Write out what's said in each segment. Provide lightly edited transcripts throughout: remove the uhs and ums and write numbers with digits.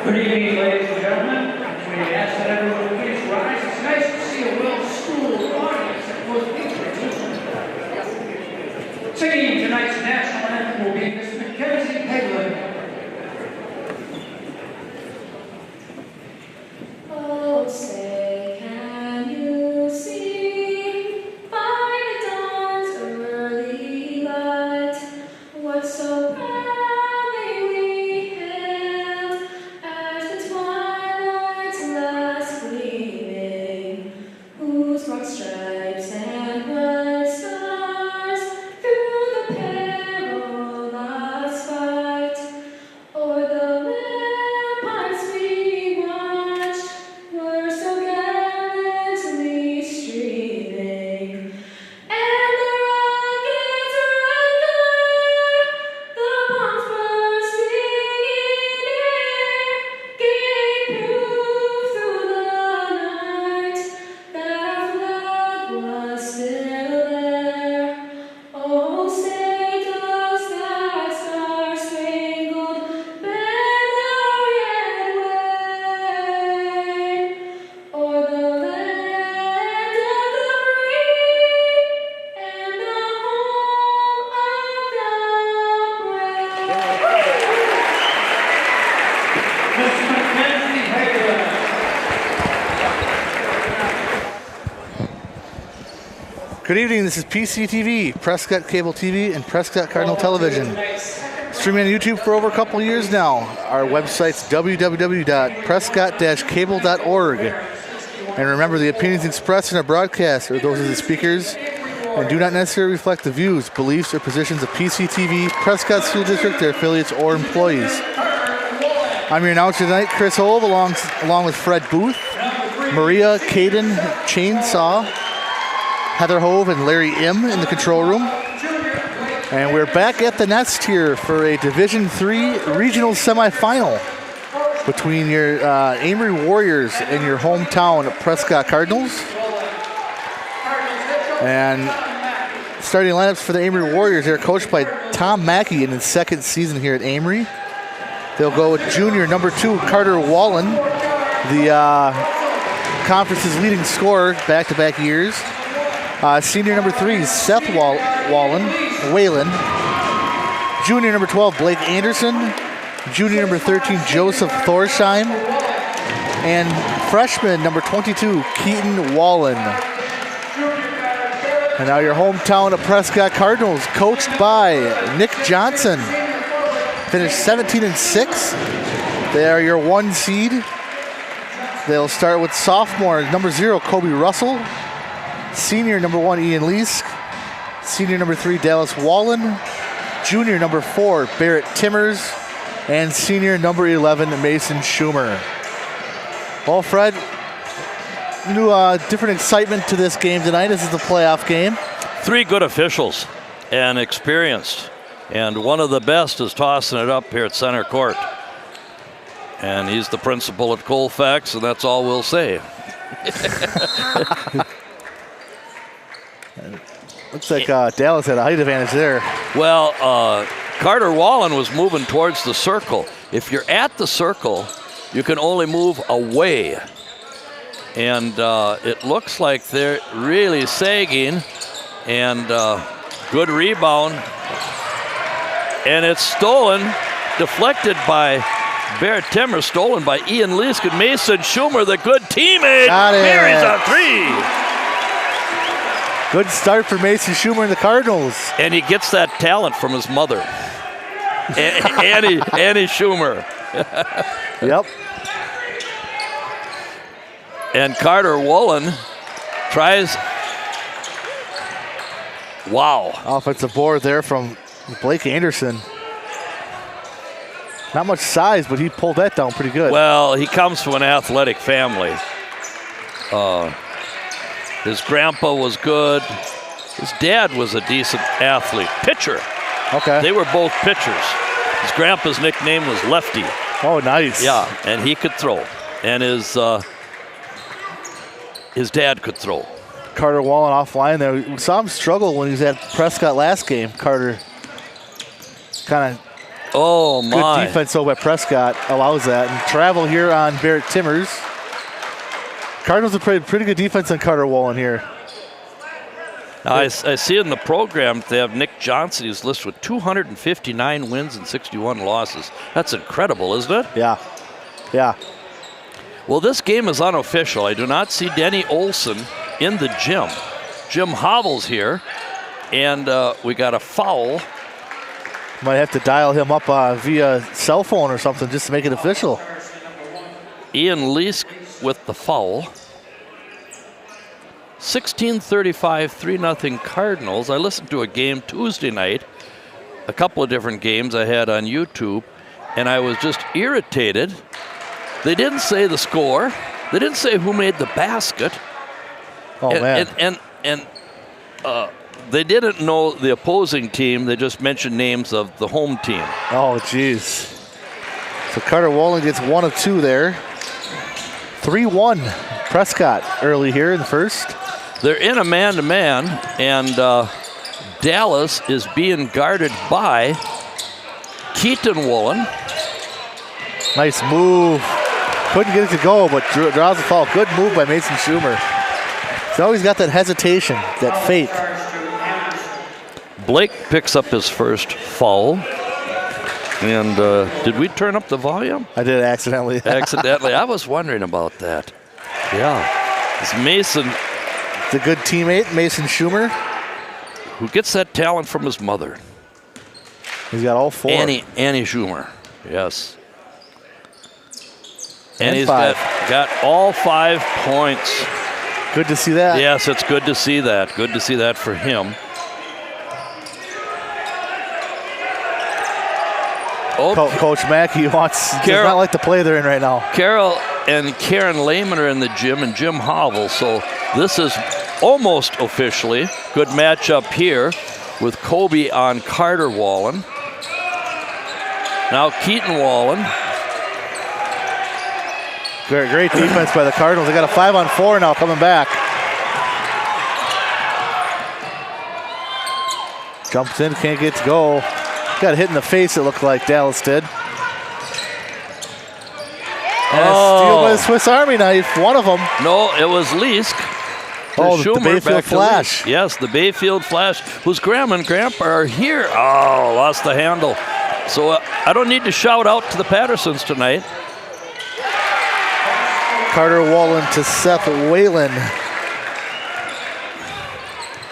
Good evening, ladies and gentlemen. We ask that everyone please rise. It's nice to see a well-schooled audience at most pictures. Singing tonight's national anthem will be Miss Mackenzie Hagelin. Oh, say, can you see by the dawn's early light what so proudly we hailed as the twilight's last gleaming, whose broad stripes and bright stars through the perilous fight o'er the ramparts we watched were so gallantly streaming, and the rockets' red glare, the bombs bursting in air, gave proof through the night that our flag was still there. Oh, say does that star-spangled banner yet wave o'er the land of the free and the home of the brave? Miss Mackenzie Hagelin. Good evening, this is PCTV, Prescott Cable TV and Prescott Cardinal Television. Streaming on YouTube for over a couple years now. Our website's www.prescott-cable.org. And remember, the opinions expressed in our broadcast are those of the speakers and do not necessarily reflect the views, beliefs, or positions of PCTV, Prescott School District, their affiliates, or employees. I'm your announcer tonight, Chris Hove, along with Fred Booth, Maria Caden Chainsaw, Heather Hove, and Larry M in the control room. And we're back at the nest here for a Division III regional semifinal between your Amery Warriors and your hometown Prescott Cardinals. And starting lineups for the Amery Warriors, they're coached by Tom Mackey in his second season here at Amery. They'll go with junior number 2, Carter Wallen, the conference's leading scorer back-to-back years. Senior number 3, Seth Whalen. Junior number 12, Blake Anderson. Junior number 13, Joseph Thorsheim. And freshman number 22, Keaton Wallen. And now your hometown of Prescott Cardinals, coached by Nick Johnson. Finished 17-6. They are your 1 seed. They'll start with sophomore number 0, Kobe Russell. Senior number 1, Ian Leask. Senior number 3, Dallas Wallen. Junior number 4, Barrett Timmers. And senior number 11, Mason Schumer. Well, Fred, new different excitement to this game tonight. This is the playoff game. 3 good officials and experienced. And one of the best is tossing it up here at center court. And he's the principal at Colfax, and that's all we'll say. Looks like Dallas had a height advantage there. Well, Carter Wallen was moving towards the circle. If you're at the circle, you can only move away. And it looks like they're really sagging. And good rebound. And it's stolen, deflected by Barrett Timmer, stolen by Ian Leask and Mason Schumer, the good teammate. Buries a 3. Good start for Mason Schumer and the Cardinals. And he gets that talent from his mother, Annie Schumer. Yep. And Carter Wallen tries. Wow. Offensive board there from Blake Anderson. Not much size, but he pulled that down pretty good. Well, he comes from an athletic family. His grandpa was good. His dad was a decent athlete. Pitcher. Okay. They were both pitchers. His grandpa's nickname was Lefty. Oh, nice. Yeah, and he could throw. And his dad could throw. Carter Wallen offline there. We saw him struggle when he was at Prescott last game. Carter kind of Oh, my. Good defense over by Prescott allows that. And travel here on Barrett Timmers. Cardinals have played pretty good defense on Carter Wallen here. Now, I see in the program they have Nick Johnson, who's listed with 259 wins and 61 losses. That's incredible, isn't it? Yeah. Yeah. Well, this game is unofficial. I do not see Denny Olson in the gym. Jim Hobbles here, and we got a foul. Might have to dial him up via cell phone or something just to make it official. Ian Leask with the foul. 16:35, 3-0 Cardinals. I listened to a game Tuesday night, a couple of different games I had on YouTube, and I was just irritated. They didn't say the score. They didn't say who made the basket. Oh, man. And they didn't know the opposing team. They just mentioned names of the home team. Oh, jeez. So Carter Wallen gets 1 of 2 there. 3-1 Prescott early here in the first. They're in a man-to-man, and Dallas is being guarded by Keaton Wallen. Nice move. Couldn't get it to go, but draws the foul. Good move by Mason Schumer. He's always got that hesitation, that fake. Blake picks up his first foul. And did we turn up the volume? I did it accidentally. Accidentally. I was wondering about that. Yeah. It's Mason. It's a good teammate, Mason Schumer. Who gets that talent from his mother. He's got all 4. Annie Schumer. Yes. And he's 5. got all 5 points. Good to see that. Yes, it's good to see that. Good to see that for him. Oh, Coach Mackey does not like the play they're in right now. Carol and Karen Lehman are in the gym, and Jim Hobble. So this is almost officially good matchup here with Kobe on Carter Wallen. Now Keaton Wallen. Great defense by the Cardinals. They got a 5-on-4 now coming back. Jumps in, can't get to go. Got hit in the face, it looked like Dallas did. And a steal by the Swiss Army knife, one of them. No, it was Leask. Oh, the Schumer, Bayfield Flash. Yes, the Bayfield Flash, whose grandma and grandpa are here. Oh, lost the handle. So I don't need to shout out to the Pattersons tonight. Carter Wallen to Seth Whalen.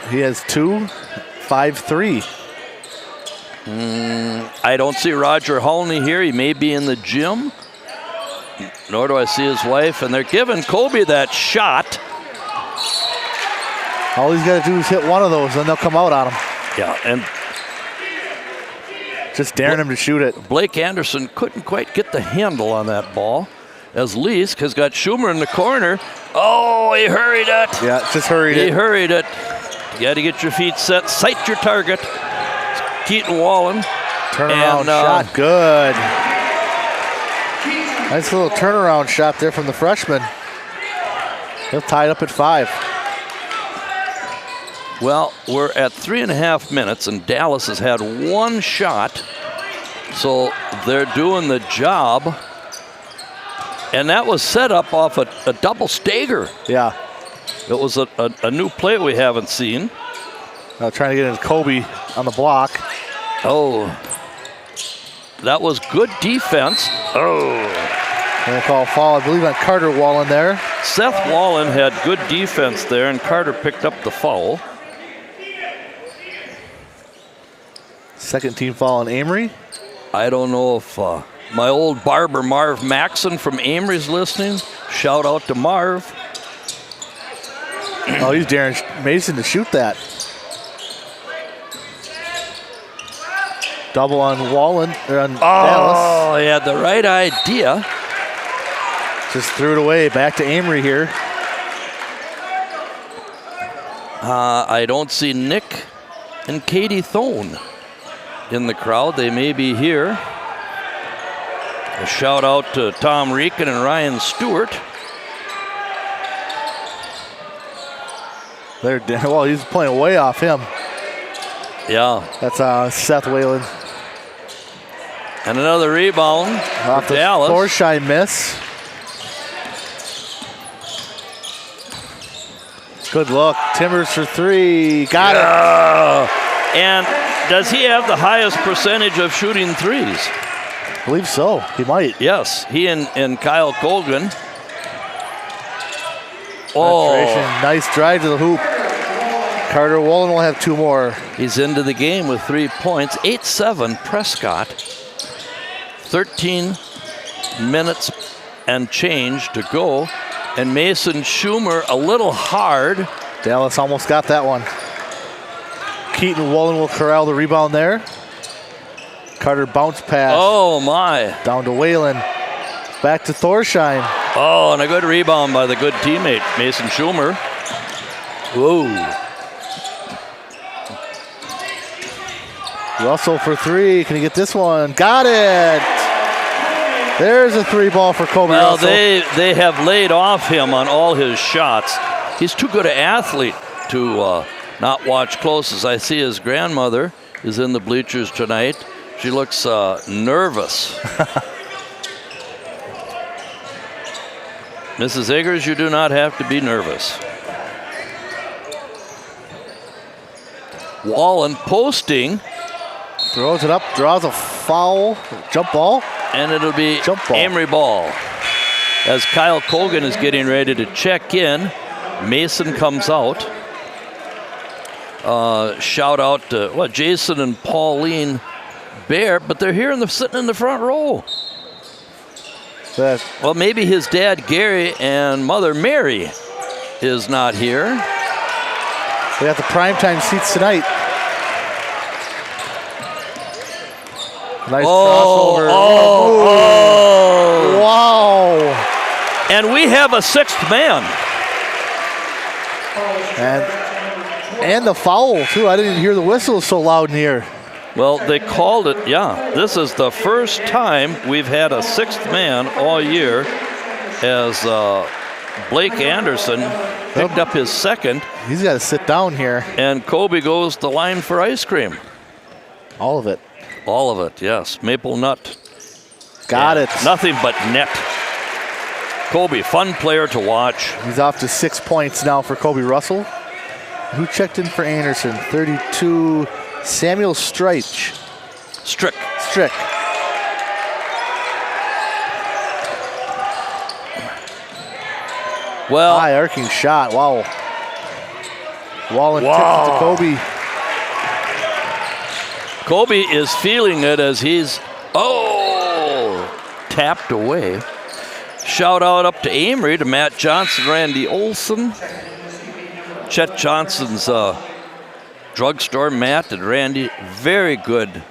He has 2, 5-3. I don't see Roger Hulney here. He may be in the gym. Nor do I see his wife. And they're giving Kobe that shot. All he's got to do is hit one of those, then they'll come out on him. Yeah, and just daring him to shoot it. Blake Anderson couldn't quite get the handle on that ball. As Leask has got Schumer in the corner. Oh, he hurried it. Yeah, just hurried it. He hurried it. You got to get your feet set. Sight your target. Keaton Wallen. Turnaround shot, good. Nice little turnaround shot there from the freshman. He'll tie it up at 5. Well, we're at 3.5 minutes, and Dallas has had 1 shot. So they're doing the job. And that was set up off a double stagger. Yeah. It was a new play we haven't seen. Trying to get into Kobe on the block. Oh, that was good defense. Oh. And they call a foul, I believe, on Carter Wallen there. Seth Wallen had good defense there, and Carter picked up the foul. Second team foul on Amery. I don't know if my old barber Marv Maxson from Amery's listening. Shout out to Marv. Oh, he's daring Mason to shoot that. Double on Wallen, or on Dallas. Oh, he had the right idea. Just threw it away. Back to Amery here. I don't see Nick and Katie Thone in the crowd. They may be here. A shout out to Tom Reekin and Ryan Stewart. Well, he's playing way off him. Yeah. That's Seth Whalen. And another rebound Off for the Dallas. Thorsheim miss. Good look. Timbers for 3. Got it. And does he have the highest percentage of shooting threes? I believe so. He might. Yes, he and Kyle Colgan. Oh, Penetration. Nice drive to the hoop. Carter Wallen will have 2 more. he's into the game with 3 points. 8-7 Prescott. 13 minutes and change to go. And Mason Schumer a little hard. Dallas almost got that one. Keaton Wallen will corral the rebound there. Carter bounce pass. Oh, my. Down to Whalen. Back to Thorsheim. Oh, and a good rebound by the good teammate, Mason Schumer. Whoa. Russell for 3. Can he get this one? Got it. There's a 3 ball for Kobe Well, Russell. they have laid off him on all his shots. He's too good an athlete to not watch close. As I see his grandmother is in the bleachers tonight. She looks nervous. Mrs. Eggers, you do not have to be nervous. Wallen posting, Throws it up, draws a foul, jump ball. and it'll be Jump ball. Amery ball. As Kyle Colgan is getting ready to check in, Mason comes out. Shout out to Jason and Pauline Bear, but they're here sitting in the front row. That Well, maybe his dad Gary and mother Mary is not here. they got the primetime seats tonight. Nice crossover. Oh. Wow. And we have a 6th man. And the foul too. I didn't hear the whistle so loud in here. Well, they called it, yeah. This is the first time we've had a 6th man all year as Blake Anderson picked up his 2nd, He's got to sit down here. and Kobe goes the line for ice cream. All of it. All of it, yes. Maple nut. Got Yeah, it. Nothing but net. Kobe, fun player to watch. He's off to 6 points now for Kobe Russell. Who checked in for Anderson? 32, Samuel Streich. Strick. Strick. Well, High arcing shot. Wow. Wallen Wow. tipped it to Kobe. Kobe is feeling it as he's, tapped away. Shout out up to Amery, to Matt Johnson, Randy Olson. Chet Johnson's drugstore, Matt and Randy, very good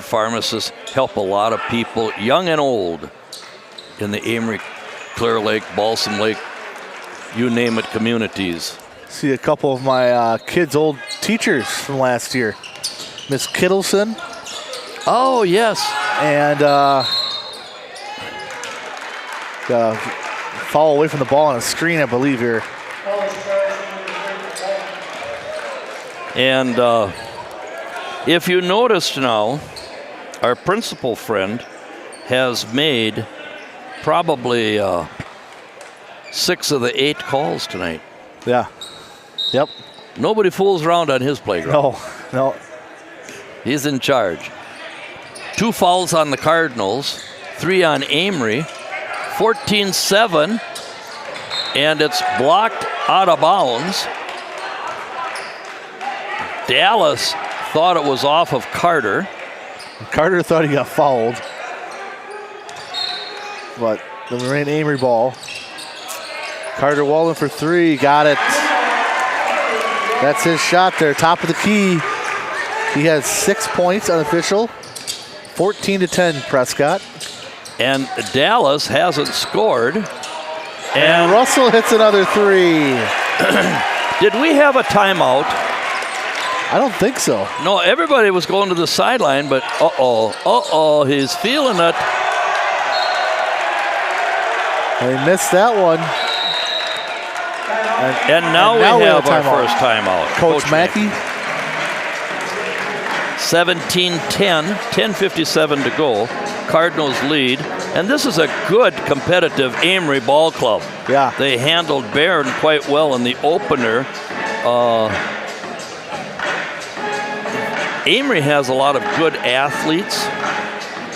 pharmacists, help a lot of people, young and old, in the Amery, Clear Lake, Balsam Lake, you name it, communities. See a couple of my kids' old teachers from last year. Miss Kittleson Oh, yes. and foul away from the ball on a screen, I believe here. And if you noticed now, our principal friend has made probably 6 of the 8 calls tonight. Yeah. Yep. Nobody fools around on his playground. No. He's in charge. 2 fouls on the Cardinals, 3 on Amery, 14-7, and it's blocked out of bounds. Dallas thought it was off of Carter. Carter thought he got fouled. But the Moraine Amery ball. Carter Wallen for 3, got it. That's his shot there, top of the key. He has 6 points, unofficial. 14-10 Prescott. And Dallas hasn't scored. And Russell hits another 3. Did we have a timeout? I don't think so. No, everybody was going to the sideline, but he's feeling it. They missed that one. And now we have our first timeout. Coach Mackey. 17-10, 10:57 to go. Cardinals lead. And this is a good competitive Amery ball club. Yeah. They handled Barron quite well in the opener. Amery has a lot of good athletes.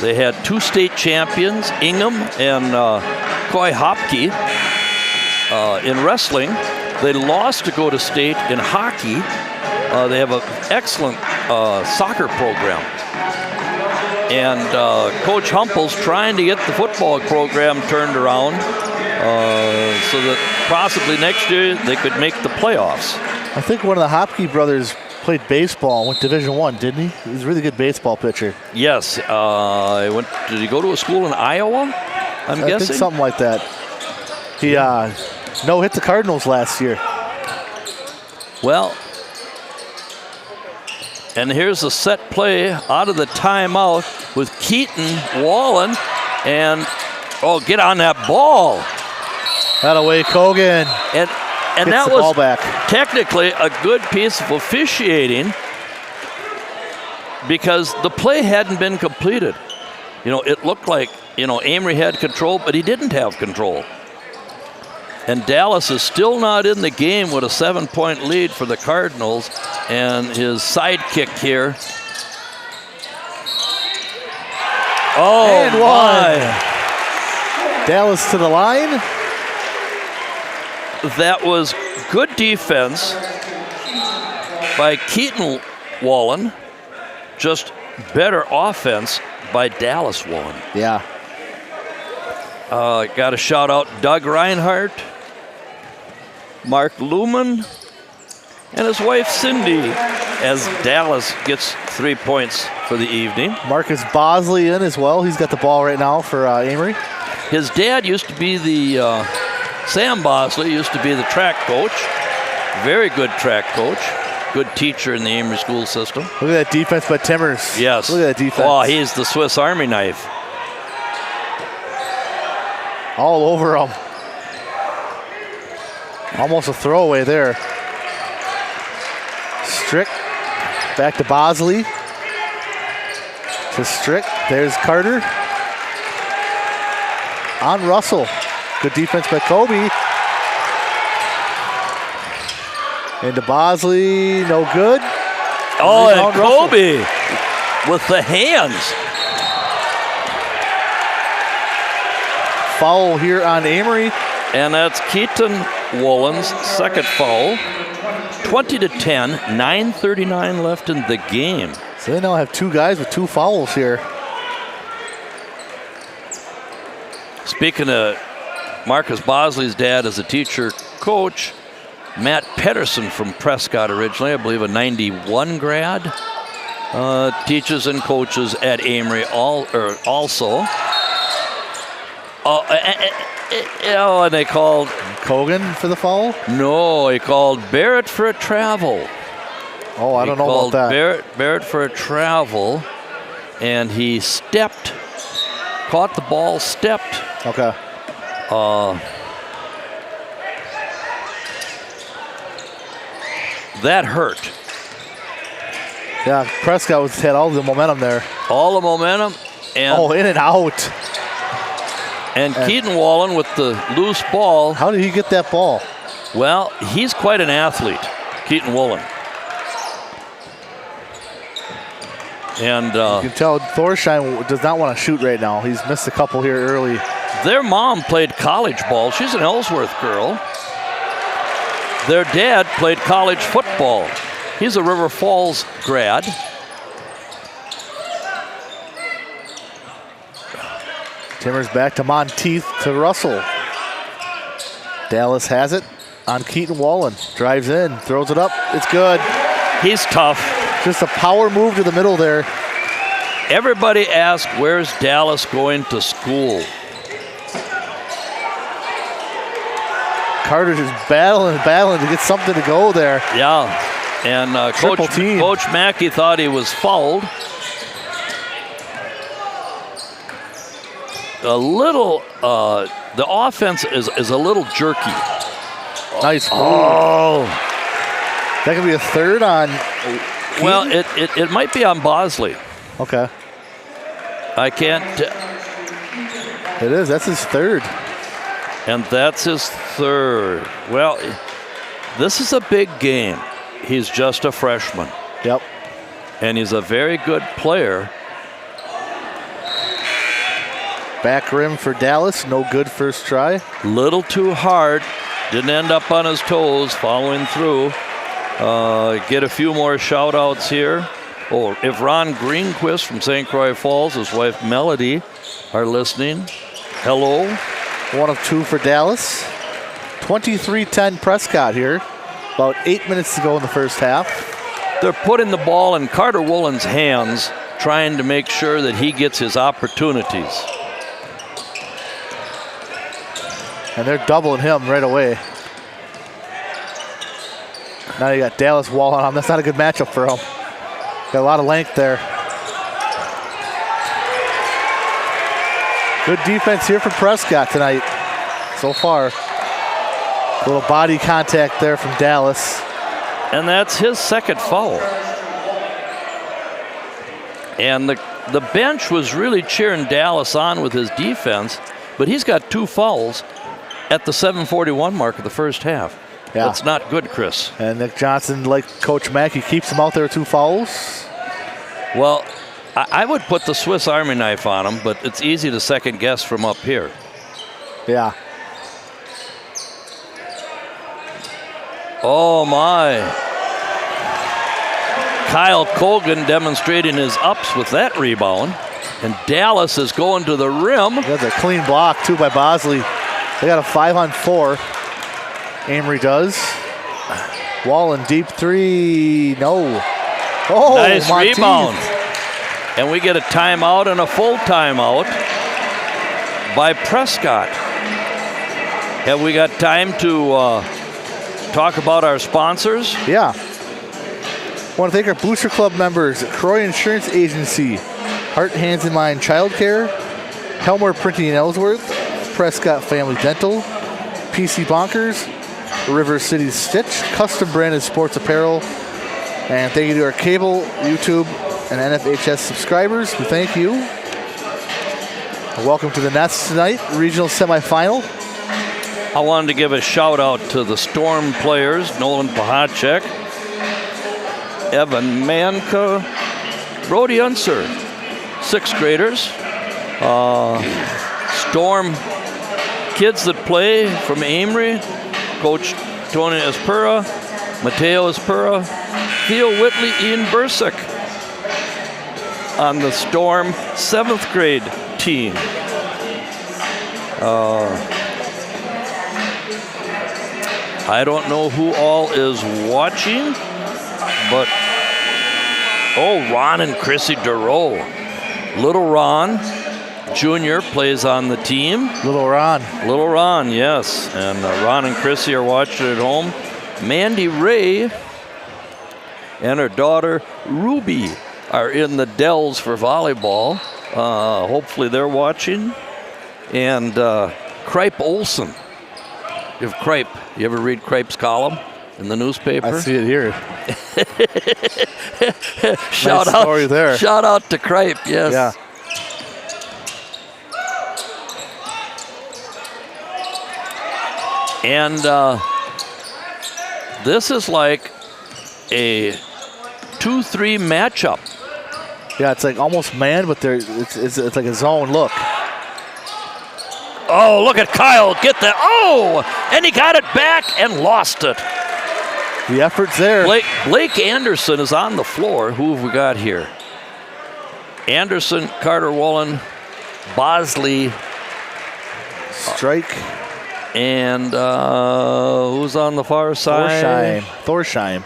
They had 2 state champions, Ingham and Coy Hopke, in wrestling. They lost to go to state in hockey. They have an excellent soccer program. And Coach Humple's trying to get the football program turned around so that possibly next year they could make the playoffs. I think one of the Hopke brothers played baseball and went Division I, didn't he? He was a really good baseball pitcher. Yes. Did he go to a school in Iowa, I'm guessing? I think something like that. He hit the Cardinals last year. Well, and here's a set play out of the timeout with Keaton Wallen. And, get on that ball. That away, Kogan. And Gets that the was ball back. technically a good piece of officiating because the play hadn't been completed. It looked like, Amery had control, but he didn't have control. And Dallas is still not in the game with a 7-point lead for the Cardinals. And his sidekick here. And my. Dallas to the line. That was good defense by Keaton Wallen, just better offense by Dallas Wallen. Yeah. Got to shout out Doug Reinhardt, Mark Lumen, and his wife Cindy as Dallas gets 3 points for the evening. Marcus Bosley in as well. He's got the ball right now for Amery. His dad used to be Sam Bosley used to be the track coach. Very good track coach. Good teacher in the Amery school system. Look at that defense by Timmers. Yes. Look at that defense. Oh, he's the Swiss Army knife. All over him. Almost a throwaway there. Strick. Back to Bosley. To Strick. There's Carter. On Russell. Good defense by Kobe. Into Bosley, no good. Oh, Rebound, and Kobe with the hands. Foul here on Amery. And that's Keaton Wallen's second foul. 20-10, 9:39 left in the game. So they now have 2 guys with 2 fouls here. Speaking of Marcus Bosley's dad as a teacher coach, Matt Pedersen from Prescott originally, I believe a 91 grad, teaches and coaches at Amery also. And they called Kogan for the foul? No, he called Barrett for a travel. Oh, I don't know about that. Barrett for a travel, and he stepped, caught the ball, stepped. Okay. That hurt. Yeah, Prescott had all the momentum there. All the momentum. And in and out. And Keaton Wallen with the loose ball. How did he get that ball? Well, he's quite an athlete, Keaton Wallen. And you can tell Thorsheim does not want to shoot right now. He's missed a couple here early. Their mom played college ball. She's an Ellsworth girl. Their dad played college football. He's a River Falls grad. Timmers back to Monteith to Russell. Dallas has it on Keaton Wallen. Drives in, throws it up. It's good. He's tough. Just a power move to the middle there. Everybody asked, where's Dallas going to school? Carter's just battling to get something to go there. Yeah, and Coach Mackey thought he was fouled. A little, the offense is a little jerky. Nice move. Oh. That could be a third on Well, it might be on Bosley. Okay. I can't. It is. That's his third. And that's his third. Well, this is a big game. He's just a freshman. Yep. And he's a very good player. Back rim for Dallas. No good first try. Little too hard. Didn't end up on his toes, following through. Get a few more shout outs here. Oh, if Ron Greenquist from St. Croix Falls, his wife Melody, are listening, hello. 1 of 2 for Dallas. 23-10 Prescott here. About 8 minutes to go in the first half. They're putting the ball in Carter Woolen's hands, trying to make sure that he gets his opportunities. And they're doubling him right away. Now you got Dallas wall on him. That's not a good matchup for him. Got a lot of length there. Good defense here for Prescott tonight so far. A little body contact there from Dallas. And that's his second foul. And the bench was really cheering Dallas on with his defense, but he's got 2 fouls at the 7:41 mark of the first half. Yeah. That's not good, Chris. And Nick Johnson, like Coach Mackey, keeps him out there with 2 fouls. Well, I would put the Swiss Army knife on him, but it's easy to second guess from up here. Yeah. Oh, my. Kyle Colgan demonstrating his ups with that rebound. And Dallas is going to the rim. That's a clean block, too, by Bosley. They got a 5-on-4. Amery does. Wallen deep 3. No. Oh, nice Monteith. rebound. And we get a timeout and a full timeout by Prescott. Have we got time to talk about our sponsors? Yeah. Want to thank our Booster Club members, Croy Insurance Agency, Heart, Hands, and Mind Childcare, Helmer Printing in Ellsworth, Prescott Family Dental, PC Bonkers, River City Stitch, custom branded sports apparel, and thank you to our cable, YouTube, and NFHS subscribers. We thank you. Welcome to the Nets tonight, regional semifinal. I wanted to give a shout out to the Storm players, Nolan Pahacek, Evan Manka, Brody Unser, 6th graders. Storm kids that play from Amery, Coach Tony Espera, Mateo Espera, Theo Whitley, Ian Bursick on the Storm 7th grade team. I don't know who all is watching, but Ron and Chrissy Durow. Little Ron Jr. plays on the team. Little Ron, yes. And Ron and Chrissy are watching at home. Mandy Ray and her daughter Ruby are in the Dells for volleyball. Hopefully they're watching. And Kripe Olson. If Kripe, you ever read Kripe's column in the newspaper? I see it here. Shout nice out story there. Shout out to Kripe, yes. Yeah. And this is like a 2-3 matchup. Yeah, it's like almost man, but it's like a zone look. Oh, look at Kyle get that. Oh, and he got it back and lost it. The effort's there. Blake Anderson is on the floor. Who have we got here? Anderson, Carter Woolen, Bosley. Strike. And who's on the far side? Thorsheim.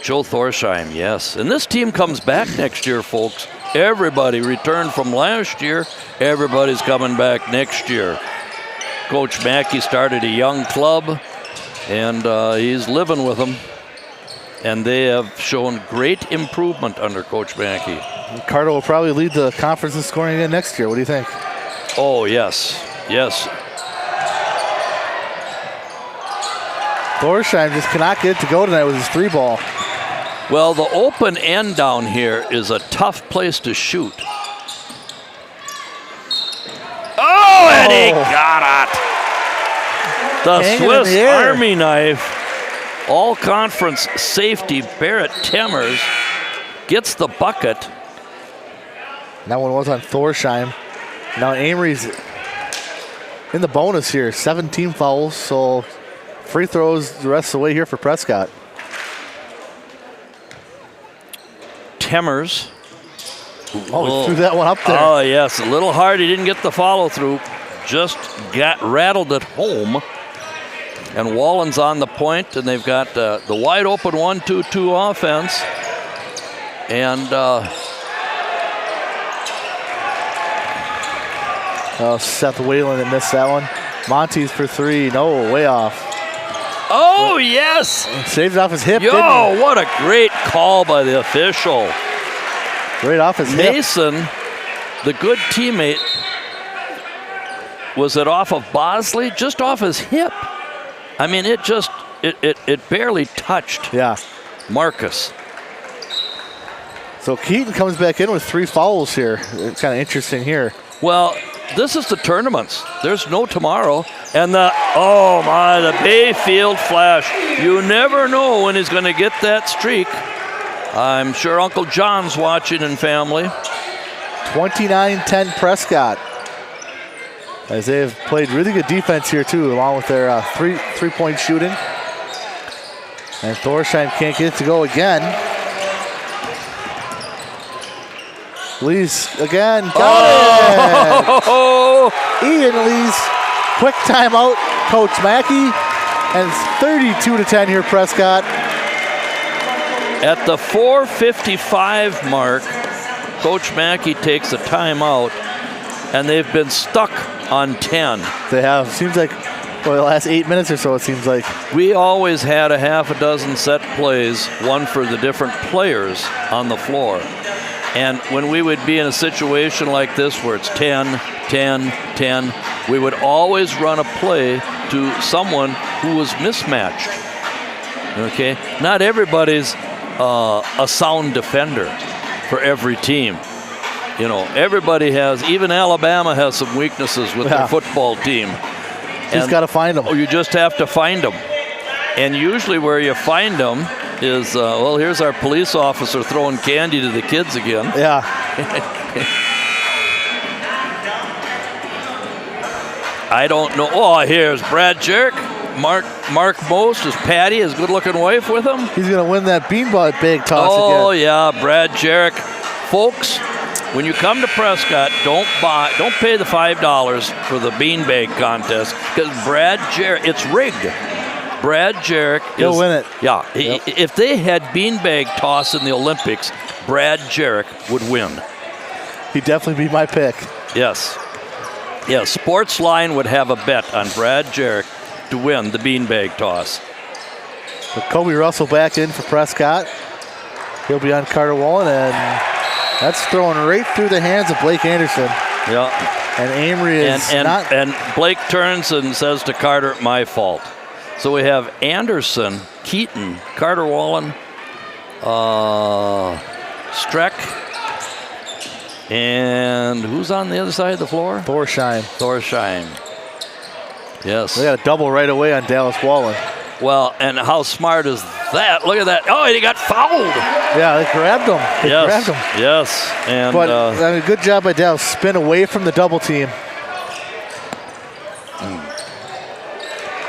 Joe Thorsheim, yes. And this team comes back next year, folks. Everybody returned from last year. Everybody's coming back next year. Coach Mackey started a young club, and he's living with them. And they have shown great improvement under Coach Mackey. Carter will probably lead the conference in scoring again next year. What do you think? Oh, yes. Yes. Thorsheim just cannot get it to go tonight with his 3 ball. Well, the open end down here is a tough place to shoot. Oh, and he got it. The Hanging in Swiss the air. Army knife. All-conference safety Barrett Temmers gets the bucket. That one was on Thorsheim. Now Amery's in the bonus here. 17 fouls, so free throws the rest of the way here for Prescott. Temmers. Oh, he threw that one up there. Oh, yes, a little hard. He didn't get the follow-through. Just got rattled at home. And Wallen's on the point, and they've got the wide-open 1-2-2 offense. And Seth Whalen that missed that one. Monty's for three. No, way off. oh, yes. Saved it off his hip, didn't Yo, what a great call by the official. he? Right off his hip. Mason, the good teammate, was it off of Bosley? Just off his hip. I mean, it barely touched Yeah. Marcus. So Keaton comes back in with 3 fouls here. It's kind of interesting here. Well, this is the tournaments. There's no tomorrow. And oh my, the Bayfield flash. You never know when he's going to get that streak. I'm sure Uncle John's watching and family. 29-10 Prescott. As they have played really good defense here too, along with their three-point shooting. And Thorsheim can't get it to go again. Lees again, got Oh, it! Ian Lees, quick timeout, Coach Mackey. And it's 32-10 here, Prescott. at the 4:55 mark, Coach Mackey takes a timeout, and they've been stuck on 10. They have, seems like, for the last 8 minutes or so, it seems like. We always had a half a dozen set plays, one for the different players on the floor. And when we would be in a situation like this where it's 10, 10, 10, we would always run a play to someone who was mismatched. Okay? Not everybody's a sound defender for every team. You know, everybody has, even Alabama has some weaknesses with their football team. He's got to find them. Oh, you just have to find them. And usually where you find them is, well, here's our police officer throwing candy to the kids again. Yeah. I don't know. Oh, here's Brad Jerick. Mark Most is Patty, his good-looking wife, with him. He's going to win that beanbag bag toss again. Oh, yeah, Brad Jerick. Folks, when you come to Prescott, don't pay the $5 for the beanbag contest, because Brad Jerick, it's rigged. Brad Jerick He'll win it. Yeah, if they had beanbag toss in the Olympics, Brad Jerick would win. He'd definitely be my pick. Yes. Yeah, Sportsline would have a bet on Brad Jerick to win the beanbag toss. But Kobe Russell back in for Prescott. He'll be on Carter Wallen, and that's thrown right through the hands of Blake Anderson. Yeah. And Amery is not. And Blake turns and says to Carter, my fault. So we have Anderson, Keaton, Carter Wallen, Streck, and who's on the other side of the floor? Thorsheim. Yes. They got a double right away on Dallas Wallen. Well, and how smart is that? Look at that. Oh, he got fouled. Yeah, they grabbed him. Yes. Grabbed him. Yes. And But I mean, good job by Dallas. Spin away from the double team.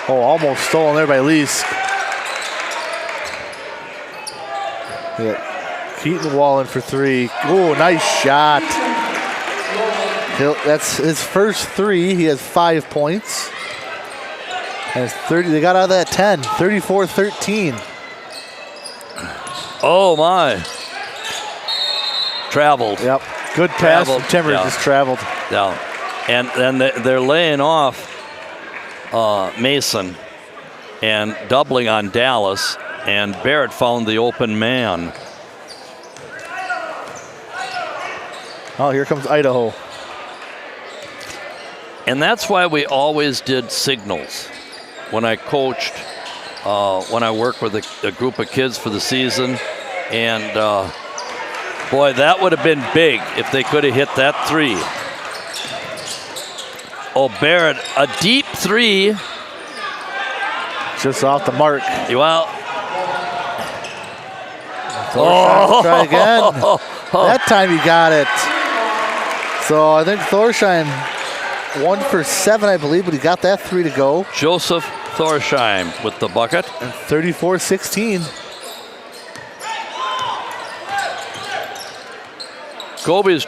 Oh, almost stolen there by Lees. Yeah. Keaton Wallen for three. Oh, nice shot. That's his first three. He has 5 points. And it's 30. They got out of that 10. 34-13. oh, my. Traveled. Yep. Good pass from Timber. Yeah. Just traveled. Yeah. And then they're laying off Mason and doubling on Dallas, and Barrett found the open man. Oh, here comes Idaho. And that's why we always did signals. When I coached, when I worked with a group of kids for the season, And boy, that would have been big if they could have hit that three. Oh, Barrett, a deep three. Just off the mark. Well, Try again. That time he got it. So I think Thorsheim 1 for 7, I believe, but he got that three to go. Joseph Thorsheim with the bucket. And 34-16. Kobe's.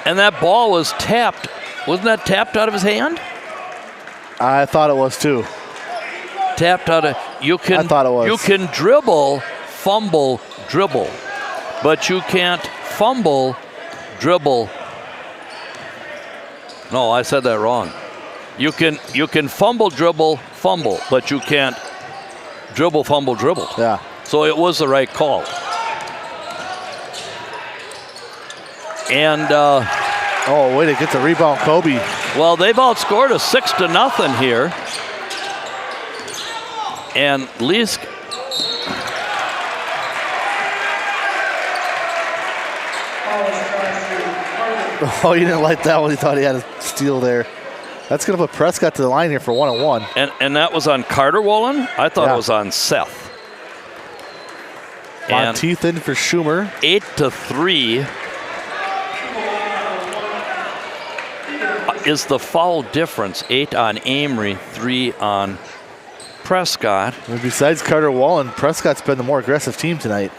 And that ball was tapped. Wasn't that tapped out of his hand? I thought it was too. Tapped out of. You can. I thought it was. You can dribble, fumble, dribble, but you can't fumble, dribble. No, I said that wrong. You can fumble, dribble, fumble, but you can't dribble, fumble, dribble. Yeah. So it was the right call. And oh, way to get the rebound, Kobe. well, they've outscored us 6-0 here. And Leask. Oh, you didn't like that one. He thought he had a steal there. That's going to put Prescott to the line here for 1-on-1. And that was on Carter Woolen? I thought Yeah. it was on Seth. Monteith in for Schumer. 8-3 is the foul difference. 8 on Amery, 3 on Prescott. And besides Carter Wallen, Prescott's been the more aggressive team tonight.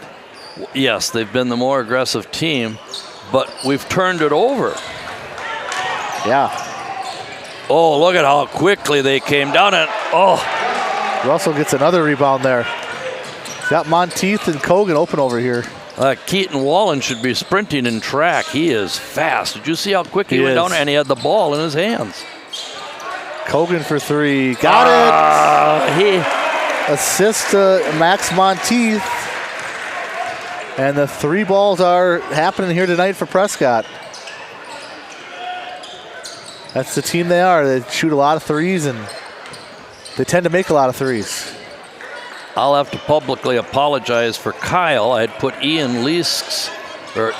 Yes, they've been the more aggressive team, but we've turned it over. Yeah. Oh, look at how quickly they came down and Russell gets another rebound there. Got Monteith and Kogan open over here. Keaton Wallen should be sprinting in track. He is fast. Did you see how quick he went is. down? And he had the ball in his hands. Kogan for 3. Got it. Assist to Max Monteith. And the 3 balls are happening here tonight for Prescott. That's the team they are. They shoot a lot of threes and they tend to make a lot of threes. I'll have to publicly apologize for Kyle. I had put Ian Leask's, or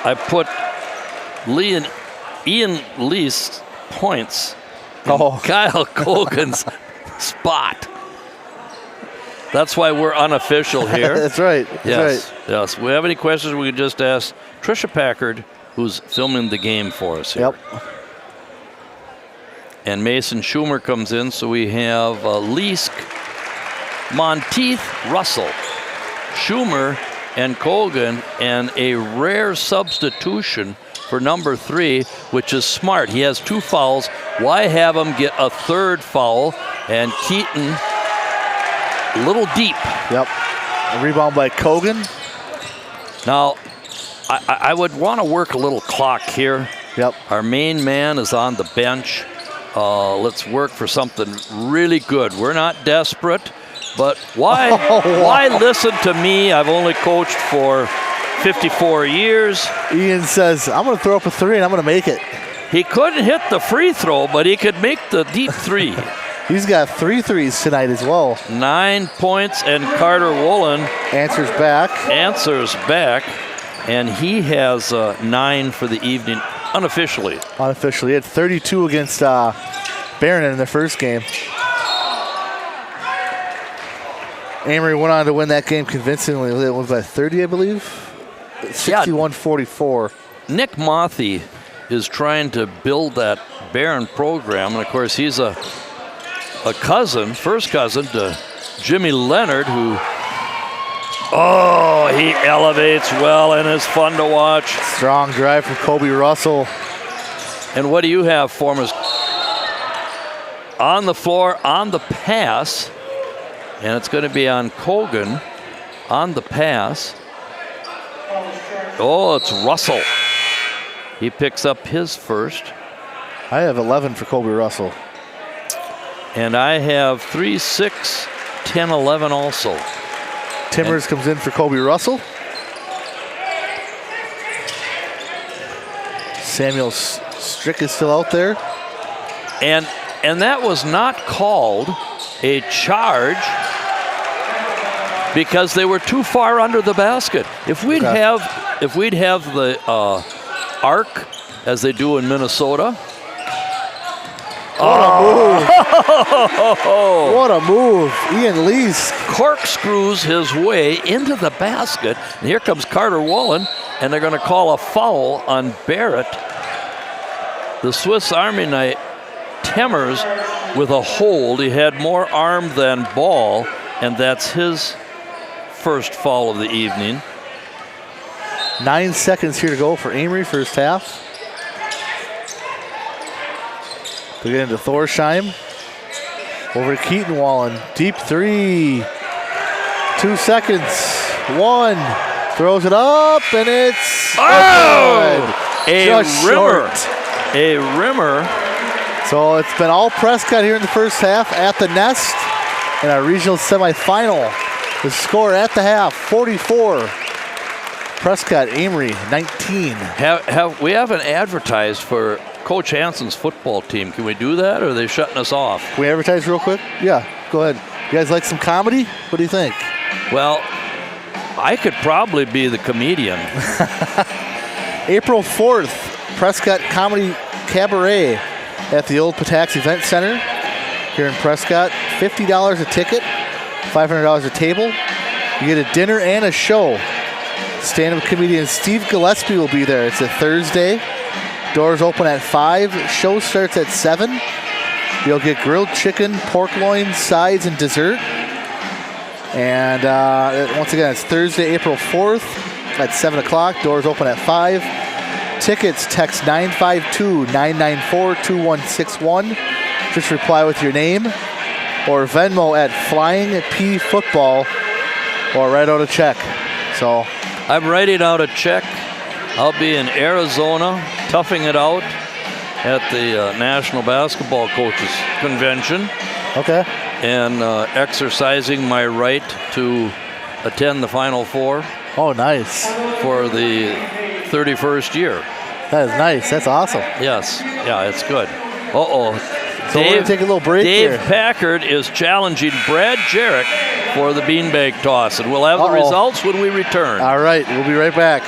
I put Ian Leask's points in Kyle Kogan's spot. That's why we're unofficial here. That's right. Yes. If we have any questions, we can just ask Trisha Packard, who's filming the game for us here. Yep. And Mason Schumer comes in, so we have Leask, Monteith, Russell, Schumer, and Colgan, and a rare substitution for number 3, which is smart. He has 2 fouls. Why have him get a 3rd foul? And Keaton, a little deep. Yep. A rebound by Kogan. Now, I would want to work a little clock here. Yep. Our main man is on the bench. Let's work for something really good. We're not desperate, but why why listen to me? I've only coached for 54 years. Ian says, I'm going to throw up a 3 and I'm going to make it. He couldn't hit the free throw, but he could make the deep 3. He's got 3 threes tonight as well. 9 points, and Carter Woolen answers back, and he has 9 for the evening. Unofficially. He had 32 against Barron in the first game. Amery went on to win that game convincingly. It was by 30, I believe. 61-44. Nick Mothy is trying to build that Barron program, and of course he's a first cousin to Jimmy Leonard, who he elevates well and is fun to watch. Strong drive from Kobe Russell. And what do you have for us? On the floor, on the pass, and it's going to be on Colgan on the pass. Oh, it's Russell. He picks up his first. I have 11 for Kobe Russell. And I have 3, 6, 10, 11 also. Timmers comes in for Kobe Russell. Samuel Strick is still out there. And And that was not called a charge because they were too far under the basket. If we'd have the arc as they do in Minnesota. What a move. Ian Lees Corkscrews his way into the basket. And here comes Carter Wallen, and they're going to call a foul on Barrett. The Swiss Army knight Temmers with a hold. He had more arm than ball, and that's his first foul of the evening. 9 seconds here to go for Amery, first half. We get into Thorsheim. Over to Keaton Wallen. Deep three. 2 seconds. One. Throws it up, and it's good. Just rimmer. short. A rimmer. So it's been all Prescott here in the first half at the Nest in our regional semifinal. The score at the half, 44. Prescott, Amery, 19. We haven't advertised for Coach Hansen's football team. Can we do that, or are they shutting us off? Can we advertise real quick? Yeah, go ahead. You guys like some comedy? What do you think? Well, I could probably be the comedian. April 4th, Prescott Comedy Cabaret at the old Patax Event Center here in Prescott. $50 a ticket, $500 a table. You get a dinner and a show. Stand-up comedian Steve Gillespie will be there. It's a Thursday. Doors open at 5. Show starts at 7. You'll get grilled chicken, pork loin, sides, and dessert. And once again, it's Thursday, April 4th at 7 o'clock. Doors open at 5. Tickets, text 952-994-2161. Just reply with your name. Or Venmo at Flying P Football. Or write out a check. So I'm writing out a check. I'll be in Arizona, toughing it out at the National Basketball Coaches Convention. okay. And exercising my right to attend the Final Four Oh, nice. for the 31st year. That is nice. That's awesome. Yes, yeah, it's good. Uh-oh. So we're gonna take a little break Dave here. Packard is challenging Brad Jarrett for the beanbag toss, and we'll have the results when we return. All right, we'll be right back.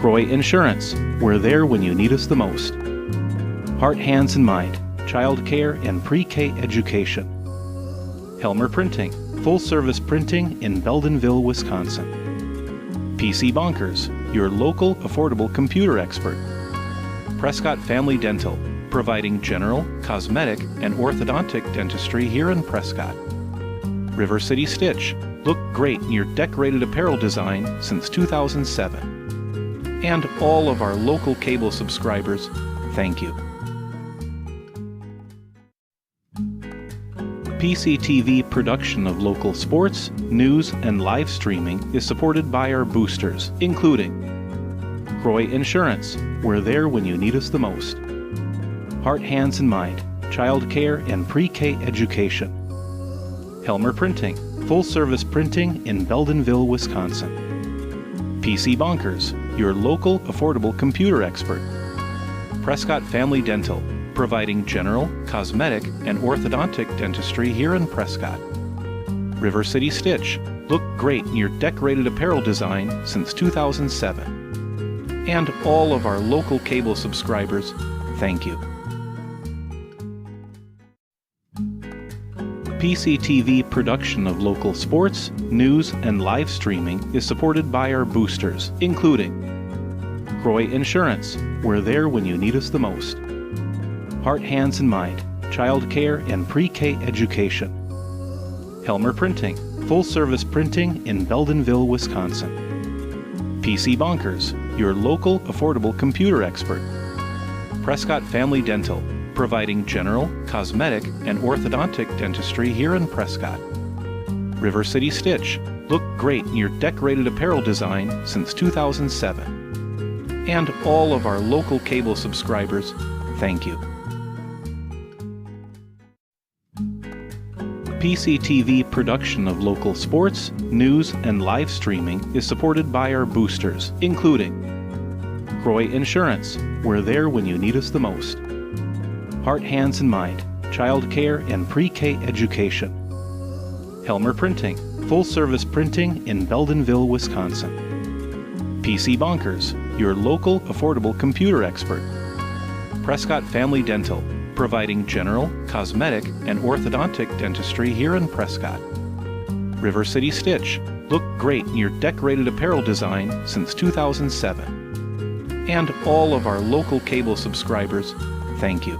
Croy Insurance, we're there when you need us the most. Heart, Hands, and Mind, child care and pre-K education. Helmer Printing, full-service printing in Beldenville, Wisconsin. PC Bonkers, your local affordable computer expert. Prescott Family Dental, providing general, cosmetic, and orthodontic dentistry here in Prescott. River City Stitch, look great in your decorated apparel design since 2007. And all of our local cable subscribers, thank you. PCTV production of local sports, news, and live streaming is supported by our boosters, including Croy Insurance, we're there when you need us the most. Heart, Hands, and Mind, child care and pre-K education. Helmer Printing, full-service printing in Beldenville, Wisconsin. PC Bonkers, your local affordable computer expert. Prescott Family Dental, providing general, cosmetic, and orthodontic dentistry here in Prescott. River City Stitch, look great in your decorated apparel design since 2007. And all of our local cable subscribers, thank you. PCTV production of local sports, news, and live streaming is supported by our boosters, including Croy Insurance, we're there when you need us the most. Heart, Hands, and Mind, child care and pre-K education. Helmer Printing, full-service printing in Beldenville, Wisconsin. PC Bonkers, your local affordable computer expert. Prescott Family Dental, providing general, cosmetic, and orthodontic dentistry here in Prescott. River City Stitch, look great in your decorated apparel design since 2007. And all of our local cable subscribers, thank you. PCTV production of local sports, news, and live streaming is supported by our boosters, including Croy Insurance, we're there when you need us the most. Heart, Hands, and Mind, child care and pre-K education. Helmer Printing, full-service printing in Beldenville, Wisconsin. PC Bonkers, your local affordable computer expert. Prescott Family Dental, providing general, cosmetic, and orthodontic dentistry here in Prescott. River City Stitch, look great in your decorated apparel design since 2007. And all of our local cable subscribers, thank you.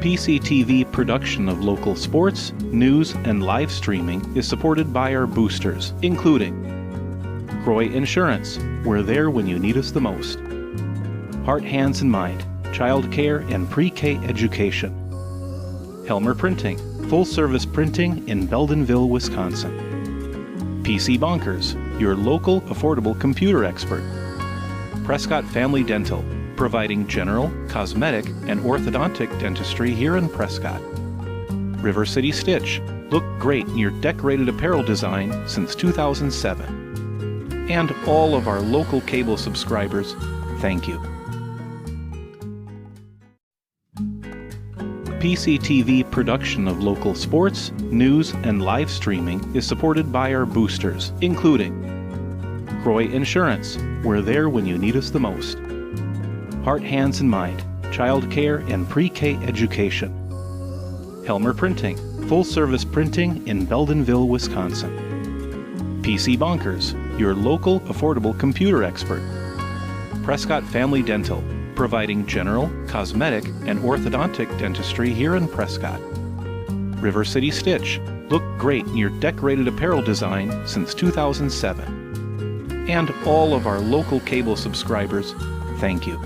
PCTV production of local sports, news, and live streaming is supported by our boosters, including Croy Insurance, we're there when you need us the most. Heart, Hands, and Mind, child care and pre-K education. Helmer Printing, full-service printing in Beldenville, Wisconsin. PC Bonkers, your local affordable computer expert. Prescott Family Dental, providing general, cosmetic, and orthodontic dentistry here in Prescott. River City Stitch, look great in your decorated apparel design since 2007. And all of our local cable subscribers, thank you. PCTV production of local sports, news, and live streaming is supported by our boosters, including Croy Insurance, we're there when you need us the most. Heart, Hands, and Mind, child care and pre-K education. Helmer Printing, full-service printing in Beldenville, Wisconsin. PC Bonkers, your local affordable computer expert. Prescott Family Dental, providing general, cosmetic, and orthodontic dentistry here in Prescott. River City Stitch, look great in your decorated apparel design since 2007. And all of our local cable subscribers, thank you.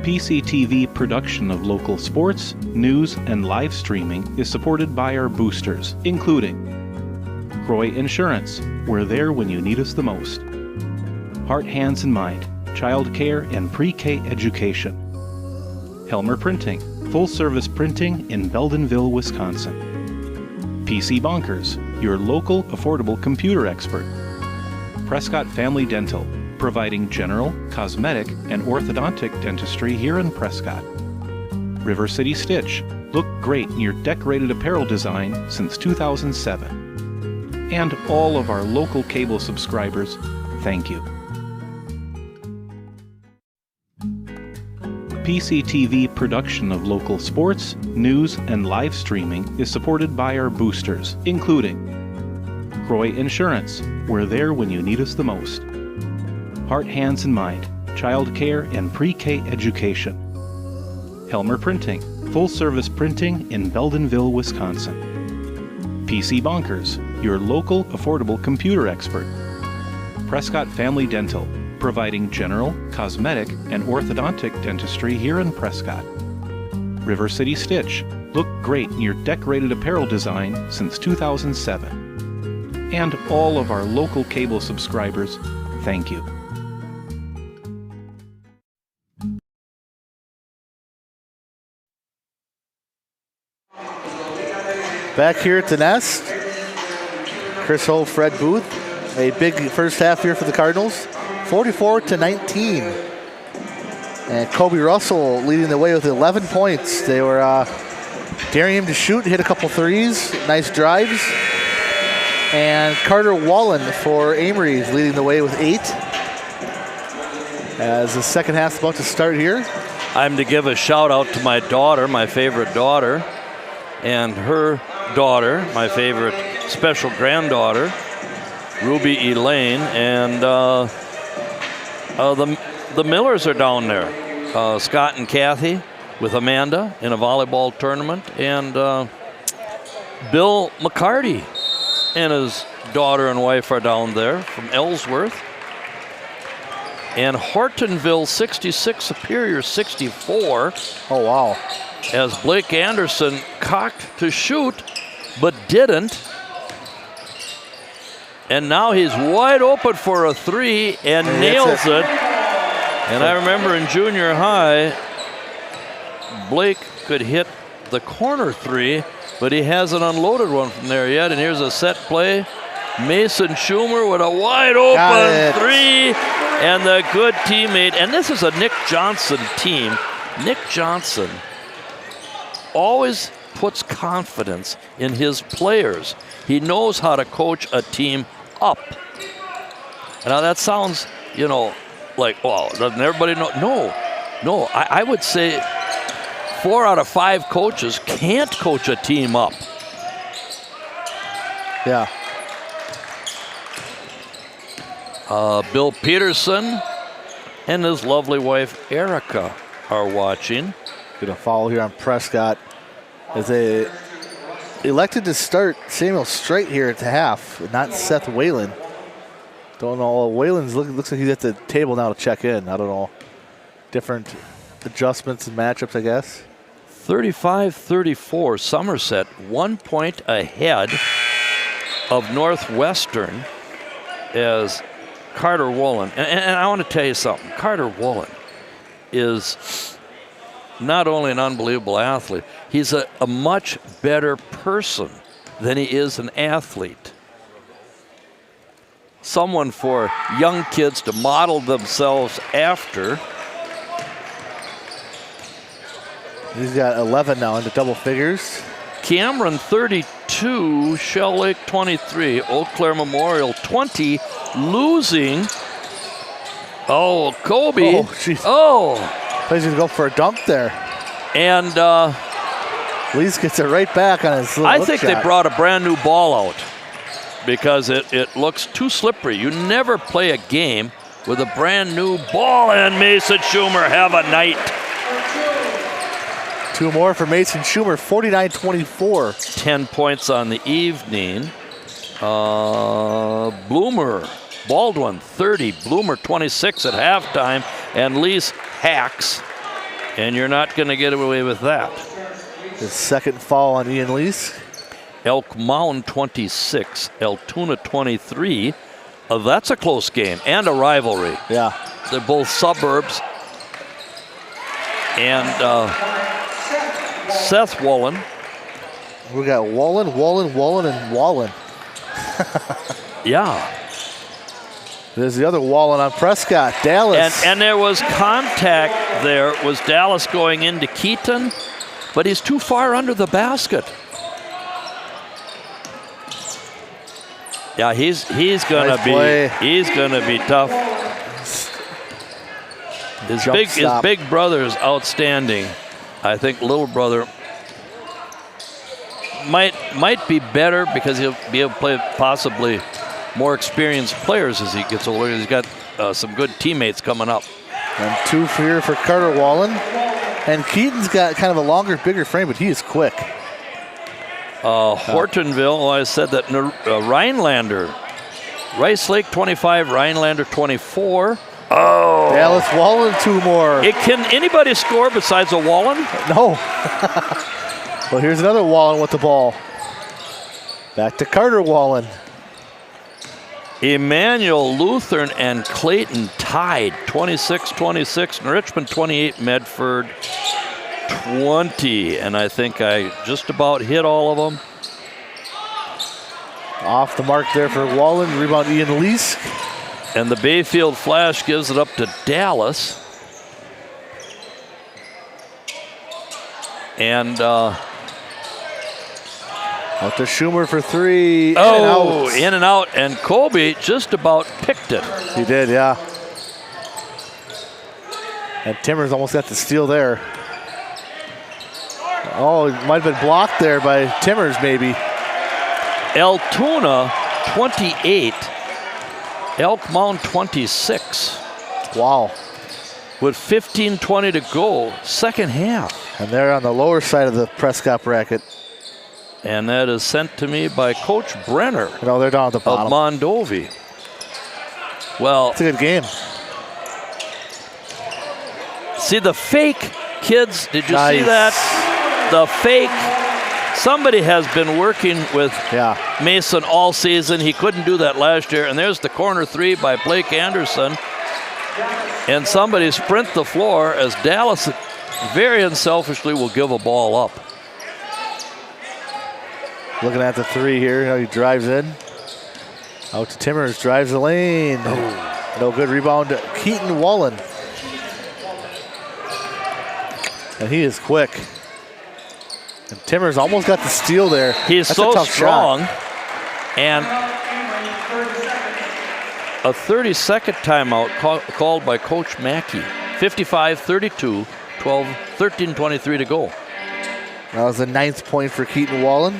PCTV production of local sports, news, and live streaming is supported by our boosters, including Croy Insurance, we're there when you need us the most. Heart, Hands, and Mind, child care and pre-K education. Helmer Printing, full-service printing in Beldenville, Wisconsin. PC Bonkers, your local affordable computer expert. Prescott Family Dental, providing general, cosmetic, and orthodontic dentistry here in Prescott. River City Stitch, Look great in your decorated apparel design since 2007. And all of our local cable subscribers, thank you. PCTV production of local sports, news, and live streaming is supported by our boosters, including Croy Insurance, we're there when you need us the most. Heart, Hands, and Mind, child care and pre-K education. Helmer Printing, full-service printing in Beldenville, Wisconsin. PC Bonkers, your local affordable computer expert. Prescott Family Dental, providing general, cosmetic, and orthodontic dentistry here in Prescott. River City Stitch, look great in your decorated apparel design since 2007. And all of our local cable subscribers, thank you. Back here at the Nest, Chris Holt, Fred Booth. A big first half here for the Cardinals, 44-19. And Kobe Russell leading the way with 11 points. They were daring him to shoot, hit a couple threes, nice drives. And Carter Wallen for Amery is leading the way with 8. As the second half's about to start here. I'm to give a shout out to my daughter, my favorite daughter, and her daughter, my favorite special granddaughter, Ruby Elaine, and the Millers are down there. Scott and Kathy with Amanda in a volleyball tournament, and Bill McCarty and his daughter and wife are down there from Ellsworth. And Hortonville 66, Superior 64. Oh, wow. As Blake Anderson cocked to shoot, but didn't. And now he's wide open for a 3 and nails it. And I remember in junior high, Blake could hit the corner 3, but he hasn't unloaded one from there yet. And here's a set play. Mason Schumer with a wide open 3, and the good teammate. And this is a Nick Johnson team. Nick Johnson always puts confidence in his players. He knows how to coach a team up. Now that sounds, like, well, doesn't everybody know? No, I would say 4 out of 5 coaches can't coach a team up. Yeah. Bill Peterson and his lovely wife Erica are watching. Gonna follow here on Prescott as they elected to start Samuel Straight here at the half, not Seth Whalen. Don't know. Whalen's looks like he's at the table now to check in. I don't know. Different adjustments and matchups, I guess. 35-34, Somerset 1 point ahead of Northwestern as Carter Woolen. And I want to tell you something. Carter Woolen is not only an unbelievable athlete, he's a much better person than he is an athlete. Someone for young kids to model themselves after. He's got 11 now into double figures. Cameron 32, Shell Lake 23, Eau Claire Memorial 20, losing. Oh, Kobe. Oh, jeez. Oh. He's going to go for a dunk there. And Lees gets it right back on his little I hook think shot. they brought a brand new ball out because it looks too slippery. You never play a game with a brand new ball, and Mason Schumer have a night. 2 more for Mason Schumer, 49-24. 10 points on the evening. Bloomer, Baldwin 30, Bloomer 26 at halftime, and Lees hacks, and you're not going to get away with that. His second foul on Ian Lees. Elk Mound 26, Altoona 23. That's a close game and a rivalry. Yeah. They're both suburbs. And Seth Woolen. We got Wallen, and Wallen. Yeah. There's the other Wallen on Prescott, Dallas. And there was contact there. Was Dallas going into Keaton? but he's too far under the basket. Yeah, he's gonna be tough. His big brother is outstanding. I think little brother might be better because he'll be able to play possibly more experienced players as he gets older. He's got some good teammates coming up. And 2 here for Carter Wallen. And Keaton's got kind of a longer, bigger frame, but he is quick. Hortonville, I said that Rhinelander. Rice Lake 25, Rhinelander 24. Oh. Dallas Wallen 2 more. Can anybody score besides a Wallen? No. Well, here's another Wallen with the ball. Back to Carter Wallen. Emmanuel, Lutheran, and Clayton tied 26-26. And Richmond 28, Medford 20. And I think I just about hit all of them. Off the mark there for Wallen. Rebound Ian Leask. And the Bayfield Flash gives it up to Dallas. And out to Schumer for 3. In and out. And Kobe just about picked it. He did, yeah. And Timmers almost got the steal there. Oh, it might have been blocked there by Timmers, maybe. Altoona 28. Elk Mound 26. Wow. With 15:20 to go, second half. And they're on the lower side of the Prescott bracket. And that is sent to me by Coach Brenner. No, they're down at the bottom. Of Mondovi. Well, it's a good game. See the fake, kids. Did you see that? The fake. Somebody has been working with Mason all season. He couldn't do that last year. And there's the corner 3 by Blake Anderson. And somebody sprint the floor as Dallas very unselfishly will give a ball up. Looking at the 3 here. He drives in. Out to Timmers. Drives the lane. Oh. No good rebound to Keaton Wallen. And he is quick. And Timmers almost got the steal there. He's so strong. And a 30-second timeout called by Coach Mackey. 55-32, 13:23 to go. That was the 9th point for Keaton Wallen.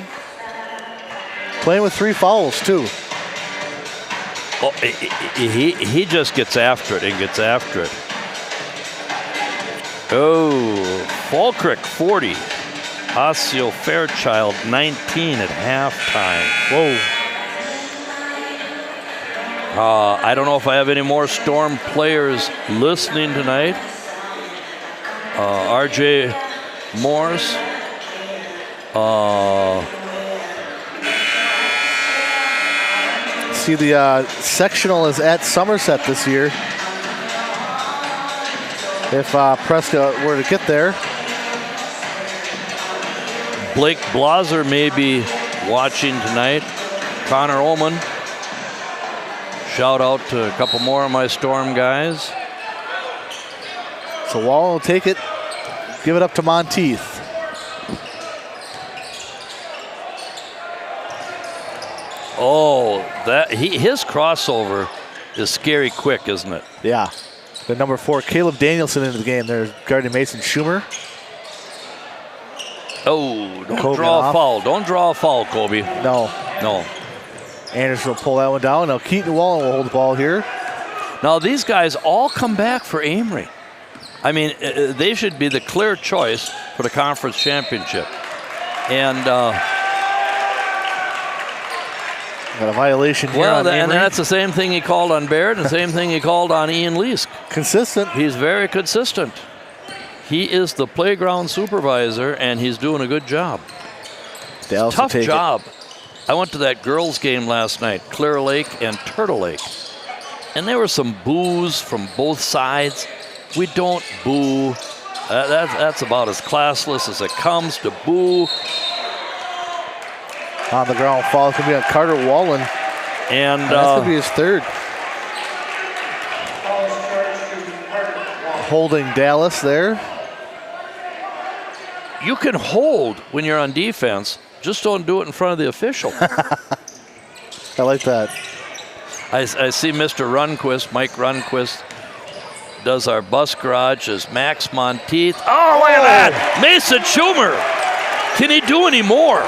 Playing with 3 fouls, too. Oh, he just gets after it and gets after it. Oh, Falkirk 40. Osseo Fairchild 19 at halftime. Whoa. I don't know if I have any more Storm players listening tonight. RJ Morris. See, the sectional is at Somerset this year. If Prescott were to get there. Blake Blaser may be watching tonight. Connor Ullman. Shout out to a couple more of my Storm guys. So Wallen will take it, give it up to Monteith. Oh, his crossover is scary quick, isn't it? Yeah. The number 4, Caleb Danielson into the game. There's guarding Mason Schumer. Oh, don't draw a foul. Don't draw a foul, Kobe. No. Anderson will pull that one down. Now Keaton Wallen will hold the ball here. Now these guys all come back for Amery. I mean, they should be the clear choice for the conference championship. And got a violation here on Amery. And that's the same thing he called on Baird and the same thing he called on Ian Leask. Consistent. He's very consistent. He is the playground supervisor, and he's doing a good job. Tough job. I went to that girls' game last night, Clear Lake and Turtle Lake. And there were some boos from both sides. We don't boo. That's about as classless as it comes to boo. On the ground, foul is going to be on Carter Wallen. And that's going to be his 3rd. Holding Dallas there. You can hold when you're on defense. Just don't do it in front of the official. I like that. I see Mr. Runquist, Mike Runquist, does our bus garage as Max Monteith. Oh, look at that! Mason Schumer. Can he do any more?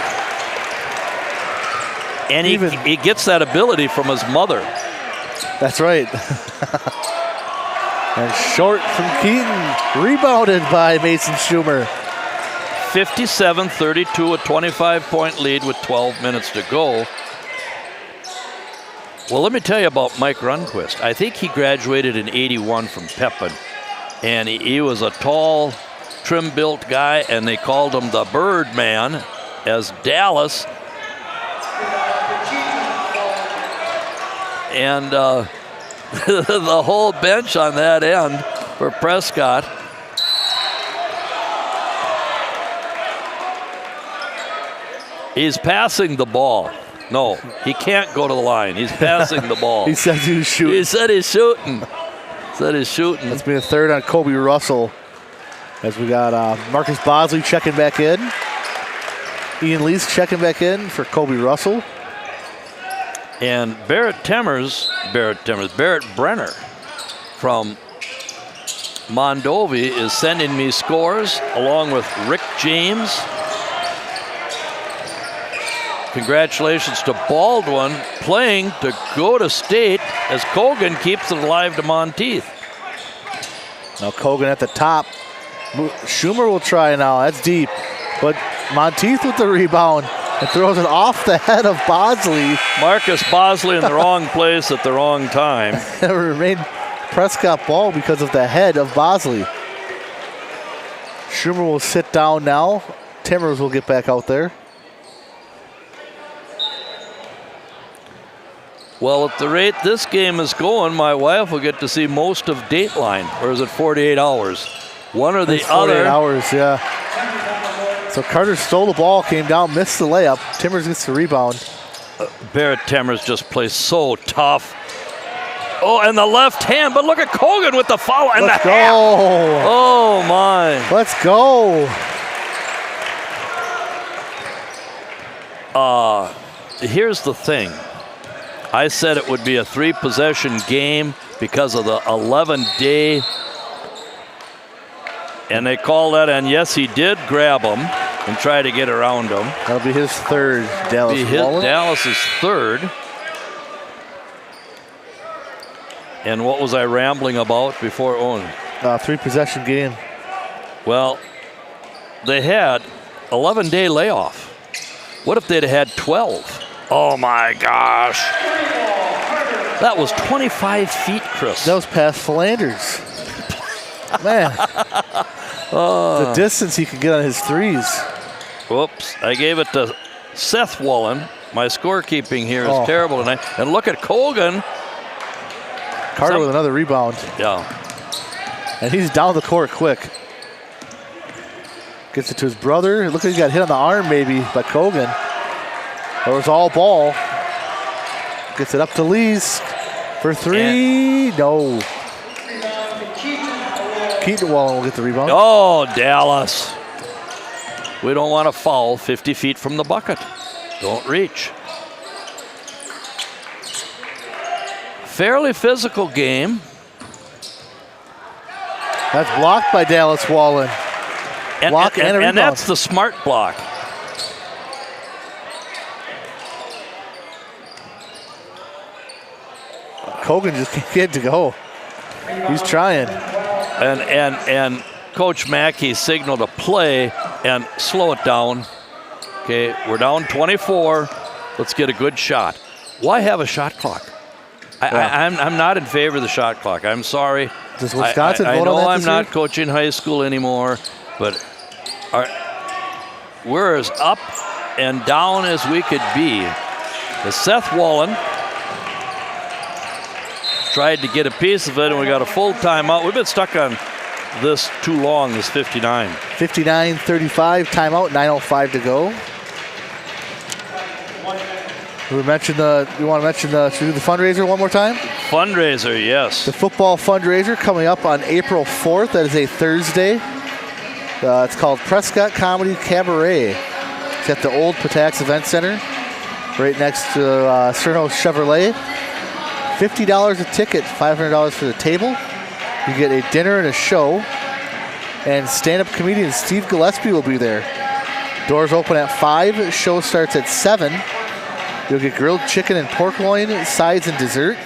And he gets that ability from his mother. That's right. And short from Keaton, rebounded by Mason Schumer. 57-32, a 25-point lead with 12 minutes to go. Well, let me tell you about Mike Runquist. I think he graduated in '81 from Pepin, and he was a tall, trim-built guy, and they called him the Birdman, as Dallas. And the whole bench on that end for Prescott. He's passing the ball. No, he can't go to the line. He's passing the ball. He said he was shooting. He said he's shooting. That's been a third on Kobe Russell. As we got Marcus Bosley checking back in. Ian Lease checking back in for Kobe Russell. And Barrett Brenner from Mondovi is sending me scores along with Rick James. Congratulations to Baldwin playing to go to state as Kogan keeps it alive to Monteith. Now Kogan at the top. Schumer will try now. That's deep. But Monteith with the rebound and throws it off the head of Bosley. Marcus Bosley in the wrong place at the wrong time. It remained Prescott ball because of the head of Bosley. Schumer will sit down now. Timmers will get back out there. Well, at the rate this game is going, my wife will get to see most of Dateline, or is it 48 hours? One or the other. 48 hours, yeah. So Carter stole the ball, came down, missed the layup. Timmers gets the rebound. Barrett Timmers just plays so tough. Oh, and the left hand, but look at Kogan with the foul and Let's the go. hand. Oh, my. Let's go. Here's the thing. I said it would be a 3-possession game because of the 11-day. And they call that, and yes, he did grab him and try to get around him. That'll be his third, Dallas. Dallas's third. And what was I rambling about before? 3-possession game. Well, they had 11-day layoff. What if they'd had 12? Oh, my gosh. That was 25 feet, Chris. That was past Philanders. Man. The distance he could get on his threes. Whoops. I gave it to Seth Wallen. My scorekeeping here is terrible tonight. And look at Kogan. Carter with another rebound. Yeah. And he's down the court quick. Gets it to his brother. Look like he got hit on the arm maybe by Kogan. It was all ball. Gets it up to Lees for three. No. Keaton Wallen will get the rebound. Oh, Dallas. We don't want to foul 50 feet from the bucket. Don't reach. Fairly physical game. That's blocked by Dallas Wallen. Block and a rebound. And that's the smart block. Kogan just can't get to go. He's trying. And Coach Mackey signaled a play and slow it down. Okay, we're down 24. Let's get a good shot. Why have a shot clock? I'm not in favor of the shot clock. I'm sorry. Does Wisconsin I vote know on that I'm this not year? coaching high school anymore, but we're as up and down as we could be. The Seth Wallen tried to get a piece of it, and we got a full timeout. We've been stuck on this too long, this 59. 59-35, timeout, 9:05 to go. We want to mention should we do the fundraiser one more time? Fundraiser, yes. The football fundraiser coming up on April 4th. That is a Thursday. It's called Prescott Comedy Cabaret. It's at the old Patax Event Center, right next to Cerno Chevrolet. $50 a ticket, $500 for the table. You get a dinner and a show. And stand-up comedian Steve Gillespie will be there. Doors open at 5. Show starts at 7. You'll get grilled chicken and pork loin, sides, and dessert.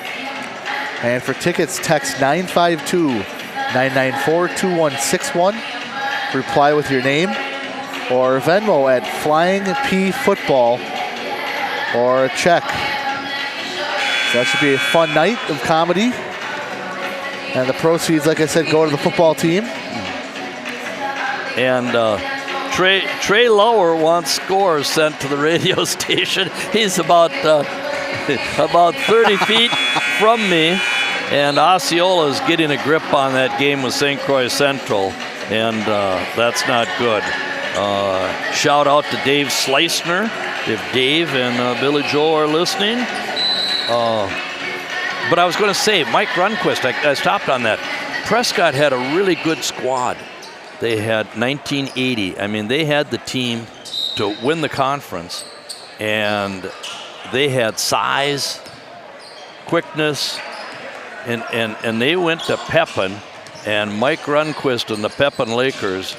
And for tickets, text 952-994-2161. Reply with your name. Or Venmo at Flying P Football. Or a check. So that should be a fun night of comedy. And the proceeds, like I said, go to the football team. And Trey Lauer wants scores sent to the radio station. He's about 30 feet from me. And Osceola is getting a grip on that game with St. Croix Central. And that's not good. Shout out to Dave Sleisner, if Dave and Billy Joe are listening. But I was going to say, Mike Runquist, I stopped on that. Prescott had a really good squad. They had 1980. I mean, they had the team to win the conference, and they had size, quickness, and they went to Pepin, and Mike Runquist and the Pepin Lakers,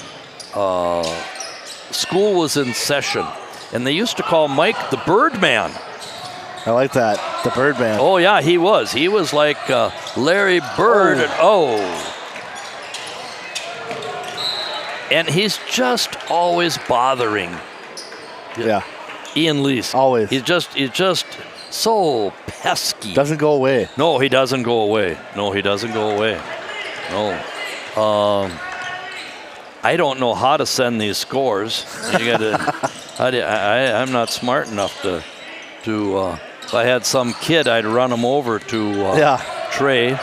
school was in session, and they used to call Mike the Birdman. I like that, the Birdman. Oh, yeah, he was. He was like Larry Bird. And he's just always bothering. Yeah. Ian Lease. Always. He's just so pesky. Doesn't go away. No, he doesn't go away. No. I don't know how to send these scores. You gotta, I'm not smart enough to if I had some kid, I'd run him over to Trey.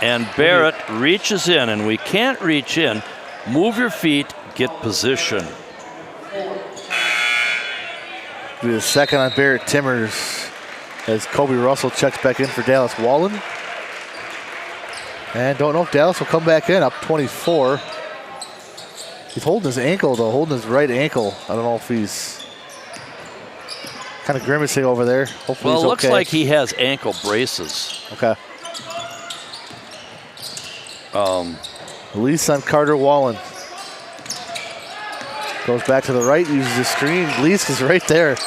And Barrett reaches in, and we can't reach in. Move your feet, get position. Be the second on Barrett Timmers as Kobe Russell checks back in for Dallas Wallen. And don't know if Dallas will come back in, up 24. He's holding his ankle, though, holding his right ankle. I don't know if he's kind of grimacing over there. Hopefully he's it looks okay. like he has ankle braces. Okay. Lease on Carter Wallen. Goes back to the right, uses the screen. Lease is right there.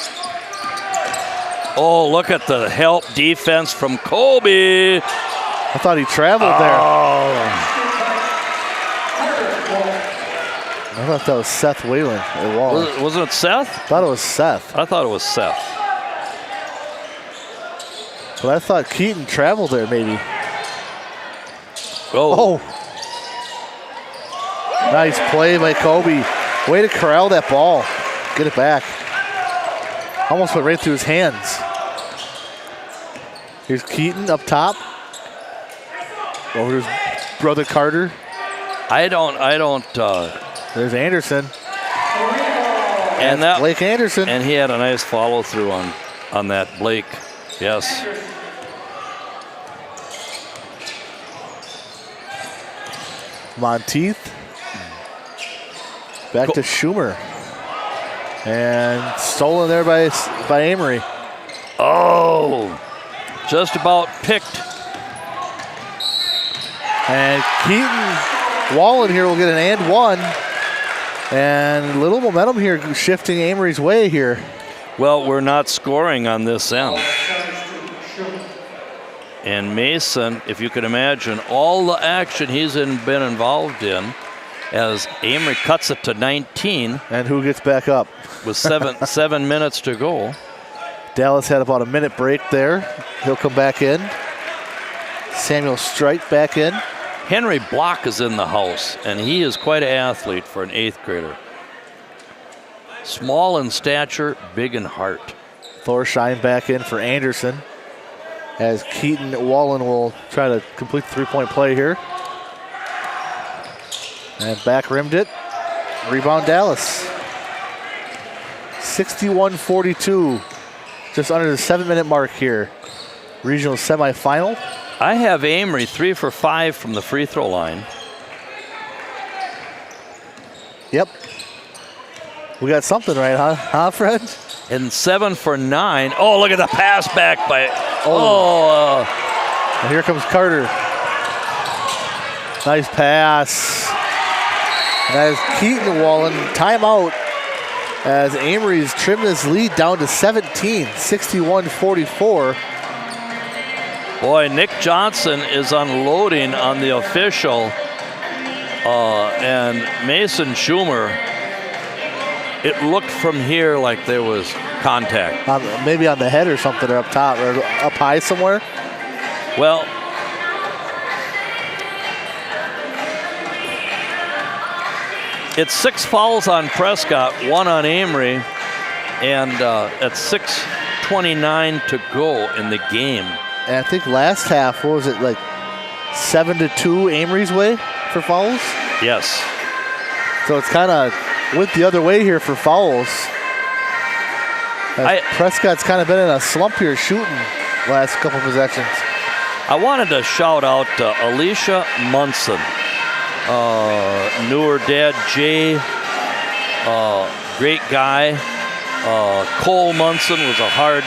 Oh, look at the help defense from Kobe. I thought he traveled there. I thought that was Seth Whalen at Wallen. Wasn't it Seth? I thought it was Seth. I thought it was Seth. But I thought Keaton traveled there maybe. Oh. Nice play by Kobe. Way to corral that ball. Get it back. Almost went right through his hands. Here's Keaton up top. Over to his brother Carter. I don't. There's Anderson. And that Blake Anderson. And he had a nice follow through on that Blake. Yes. Monteith. Back to Schumer. And stolen there by Amery. Oh, just about picked. And Keaton Wallen here will get an and one. And little momentum here shifting Amery's way here. Well, we're not scoring on this end. And Mason, if you can imagine, all the action he's been involved in as Amery cuts it to 19. And who gets back up? With 7 minutes to go. Dallas had about a minute break there. He'll come back in. Samuel Strite back in. Henry Block is in the house, and he is quite an athlete for an 8th grader. Small in stature, big in heart. Thorshine back in for Anderson, as Keaton Wallen will try to complete the three-point play here. And back rimmed it. Rebound Dallas. 61-42. Just under the 7-minute mark here. Regional semifinal. I have Amery 3 for 5 from the free throw line. Yep. We got something right, huh? Huh, Fred? And 7 for 9. Oh, look at the pass back by. And here comes Carter. Nice pass. And that is Keaton Wallen. Timeout as Amery's trimmed his lead down to 17, 61-44. Boy, Nick Johnson is unloading on the official. And Mason Schumer, it looked from here like there was contact. Maybe on the head or something, or up top, or up high somewhere. Well, it's 6 fouls on Prescott, 1 on Amery, and at 6:29 to go in the game. And I think last half, what was it, like 7-2 Amery's way for fouls? Yes. So it's kind of went the other way here for fouls. Prescott's kind of been in a slump here shooting last couple possessions. I wanted to shout out Alicia Munson. Knew her dad, Jay, great guy. Cole Munson was a hard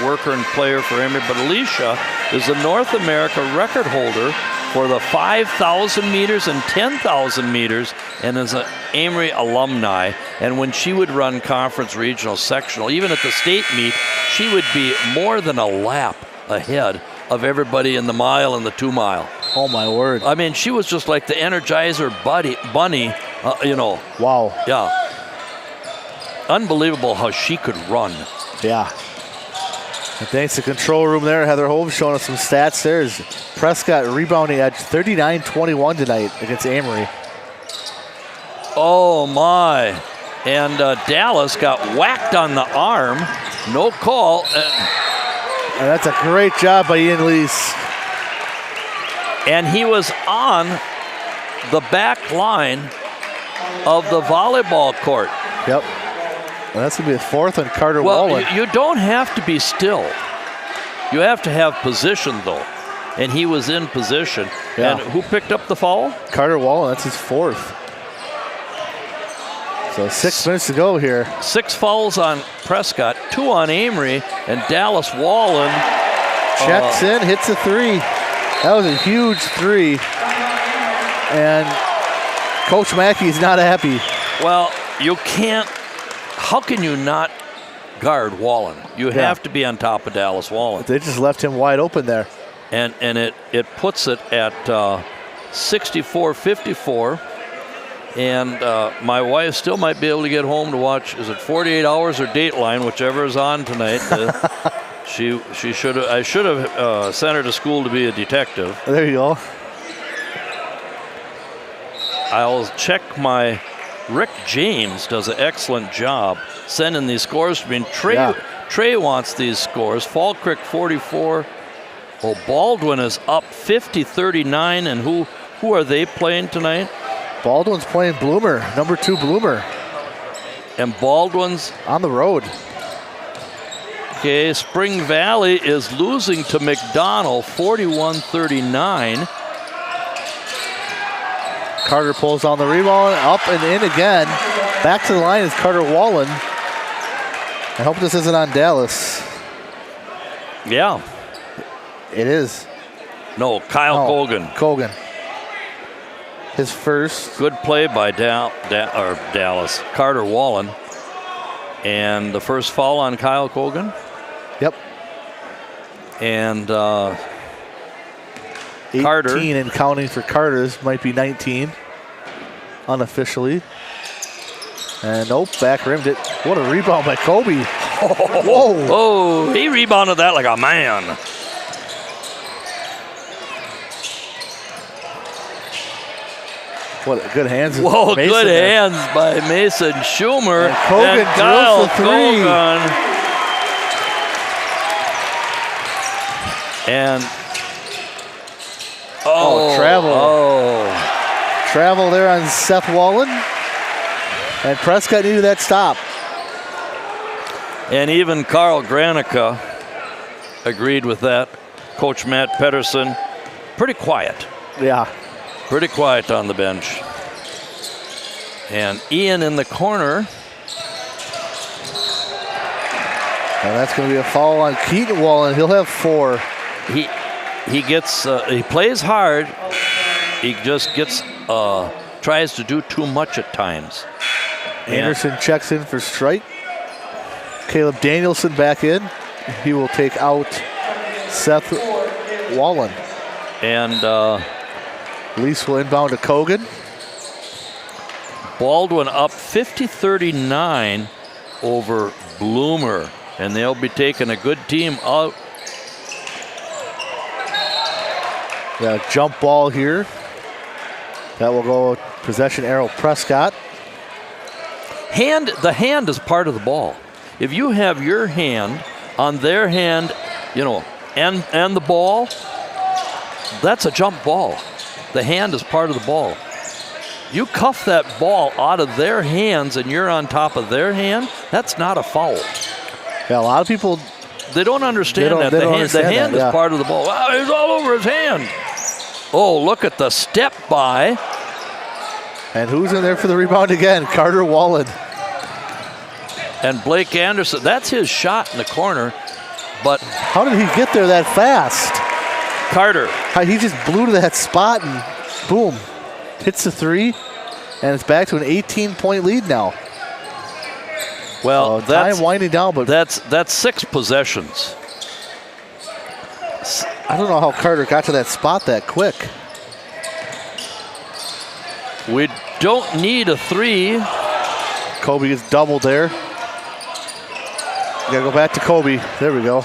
worker and player for Amery, but Alicia is the North America record holder for the 5,000 meters and 10,000 meters, and is an Amery alumni. And when she would run conference, regional, sectional, even at the state meet, she would be more than a lap ahead of everybody in the mile and the 2 mile. Oh my word. I mean, she was just like the Energizer bunny, you know. Wow. Yeah. Unbelievable how she could run. Yeah. And thanks to control room there, Heather Holmes showing us some stats there. Is Prescott rebounding at 39-21 tonight against Amery. Oh my. And Dallas got whacked on the arm. No call. And that's a great job by Ian Lees. And he was on the back line of the volleyball court. Yep. And that's going to be a 4th on Carter Wallen. Well, you don't have to be still. You have to have position, though. And he was in position. Yeah. And who picked up the foul? Carter Wallen, that's his 4th. So 6 minutes to go here. 6 fouls on Prescott, 2 on Amery, and Dallas Wallen checks in, hits a 3. That was a huge 3. And Coach Mackey's not happy. Well, you can't. How can you not guard Wallen? You have to be on top of Dallas Wallen. They just left him wide open there. And it puts it at 64-54. And my wife still might be able to get home to watch, is it 48 Hours or Dateline, whichever is on tonight. She should have. I should have sent her to school to be a detective. There you go. I'll check my. Rick James does an excellent job sending these scores to me. Trey wants these scores. Fall Creek 44. Oh, Baldwin is up 50-39. And who are they playing tonight? Baldwin's playing Bloomer, number 2 Bloomer. And Baldwin's on the road. Okay, Spring Valley is losing to McDonald 41-39. Carter pulls on the rebound, up and in again. Back to the line is Carter Wallen. I hope this isn't on Dallas. Yeah. It is. No, Kyle Kogan. Kogan. His first. Good play by Dallas. Carter Wallen. And the first foul on Kyle Kogan. Yep. And 18 Carter. and counting for Carter's, might be 19 unofficially. And nope, back rimmed it. What a rebound by Kobe. Whoa. Oh, he rebounded that like a man. What good hands. Whoa, Mason good there. hands by Mason Schumer. And Kogan Kyle drills the 3. Kogan. And travel. Oh. Travel there on Seth Wallen. And Prescott needed that stop. And even Carl Granica agreed with that. Coach Matt Pedersen, pretty quiet. Yeah. Pretty quiet on the bench. And Ian in the corner. And that's going to be a foul on Keaton Wallen. He'll have 4. He gets he plays hard. He just gets tries to do too much at times. Anderson checks in for strike. Caleb Danielson back in. He will take out Seth Wallen. And Lease will inbound to Kogan. Baldwin up 50-39 over Bloomer. And they'll be taking a good team out. Got a jump ball here. That will go possession arrow Prescott. The hand is part of the ball. If you have your hand on their hand, and the ball, that's a jump ball. The hand is part of the ball. You cuff that ball out of their hands and you're on top of their hand, that's not a foul. Yeah, a lot of people, they don't understand that. The hand is part of the ball. Wow, he's all over his hand. Oh, look at the step by. And who's in there for the rebound again? Carter Wallen. And Blake Anderson, that's his shot in the corner. But how did he get there that fast? Carter. He just blew to that spot and boom, hits the 3. And it's back to an 18-point lead now. Well, that's time winding down, but that's 6 possessions. I don't know how Carter got to that spot that quick. We don't need a 3. Kobe gets doubled there. Gotta go back to Kobe. There we go.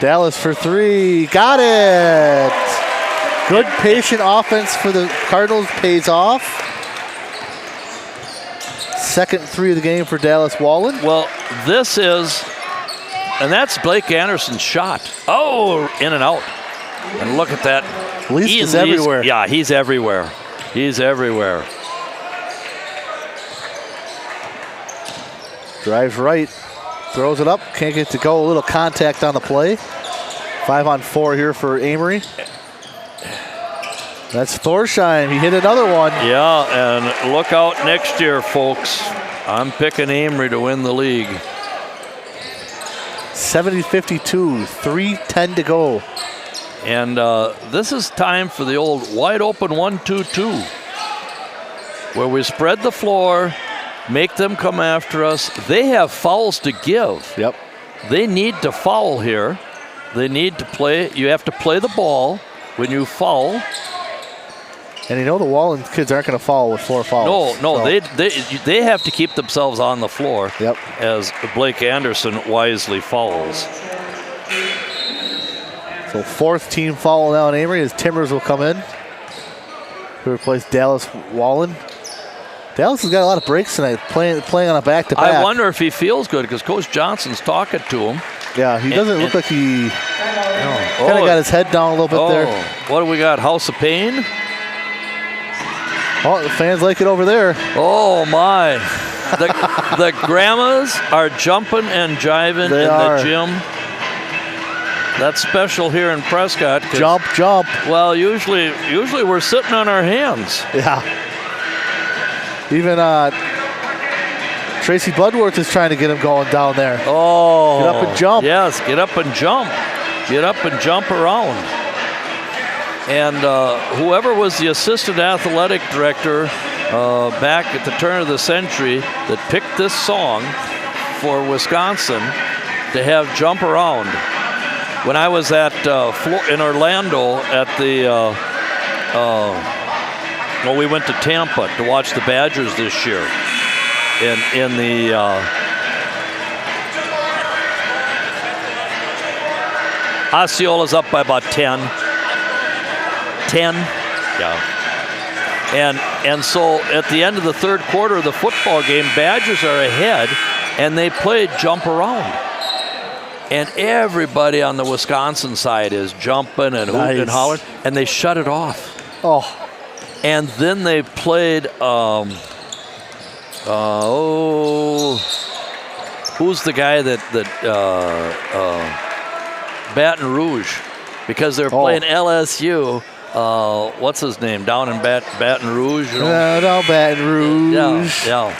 Dallas for 3. Got it. Good patient offense for the Cardinals pays off. Second 3 of the game for Dallas Wallen. Well, and that's Blake Anderson's shot. Oh, in and out. And look at that. Least is everywhere. Yeah, he's everywhere. He's everywhere. Drives right. Throws it up. Can't get to go. A little contact on the play. 5-on-4 here for Amery. That's Thorsheim. He hit another one. Yeah, and look out next year, folks. I'm picking Amery to win the league. 70-52, 3:10 to go. And this is time for the old wide open 1-2-2, where we spread the floor, make them come after us. They have fouls to give. Yep. They need to foul here. They need to play. You have to play the ball when you foul. And the Wallen kids aren't going to foul with 4 fouls. No, so. they have to keep themselves on the floor. Yep. As Blake Anderson wisely fouls. So 4th team foul now on Amery as Timbers will come in to replace Dallas Wallen. Dallas has got a lot of breaks tonight, playing on a back-to-back. I wonder if he feels good because Coach Johnson's talking to him. Yeah, he doesn't look like he kind of got his head down a little bit there. What do we got? House of Pain? Oh, the fans like it over there. Oh, my. The grandmas are jumping and jiving the gym. That's special here in Prescott. Jump. Well, usually we're sitting on our hands. Yeah. Even Tracy Budworth is trying to get him going down there. Oh. Get up and jump. Yes, get up and jump. Get up and jump around. And whoever was the assistant athletic director back at the turn of the century that picked this song for Wisconsin to have jump around. When I was in Orlando at the, we went to Tampa to watch the Badgers this year. In the Osceola's up by about 10. Yeah. And so at the end of the third quarter of the football game, Badgers are ahead, and they played jump around. And everybody on the Wisconsin side is jumping and hooting and hollering, and they shut it off. Oh. And then they played, who's the guy that Baton Rouge, because they're playing LSU. what's his name, down in Baton Rouge. You know? Down Baton Rouge. Yeah.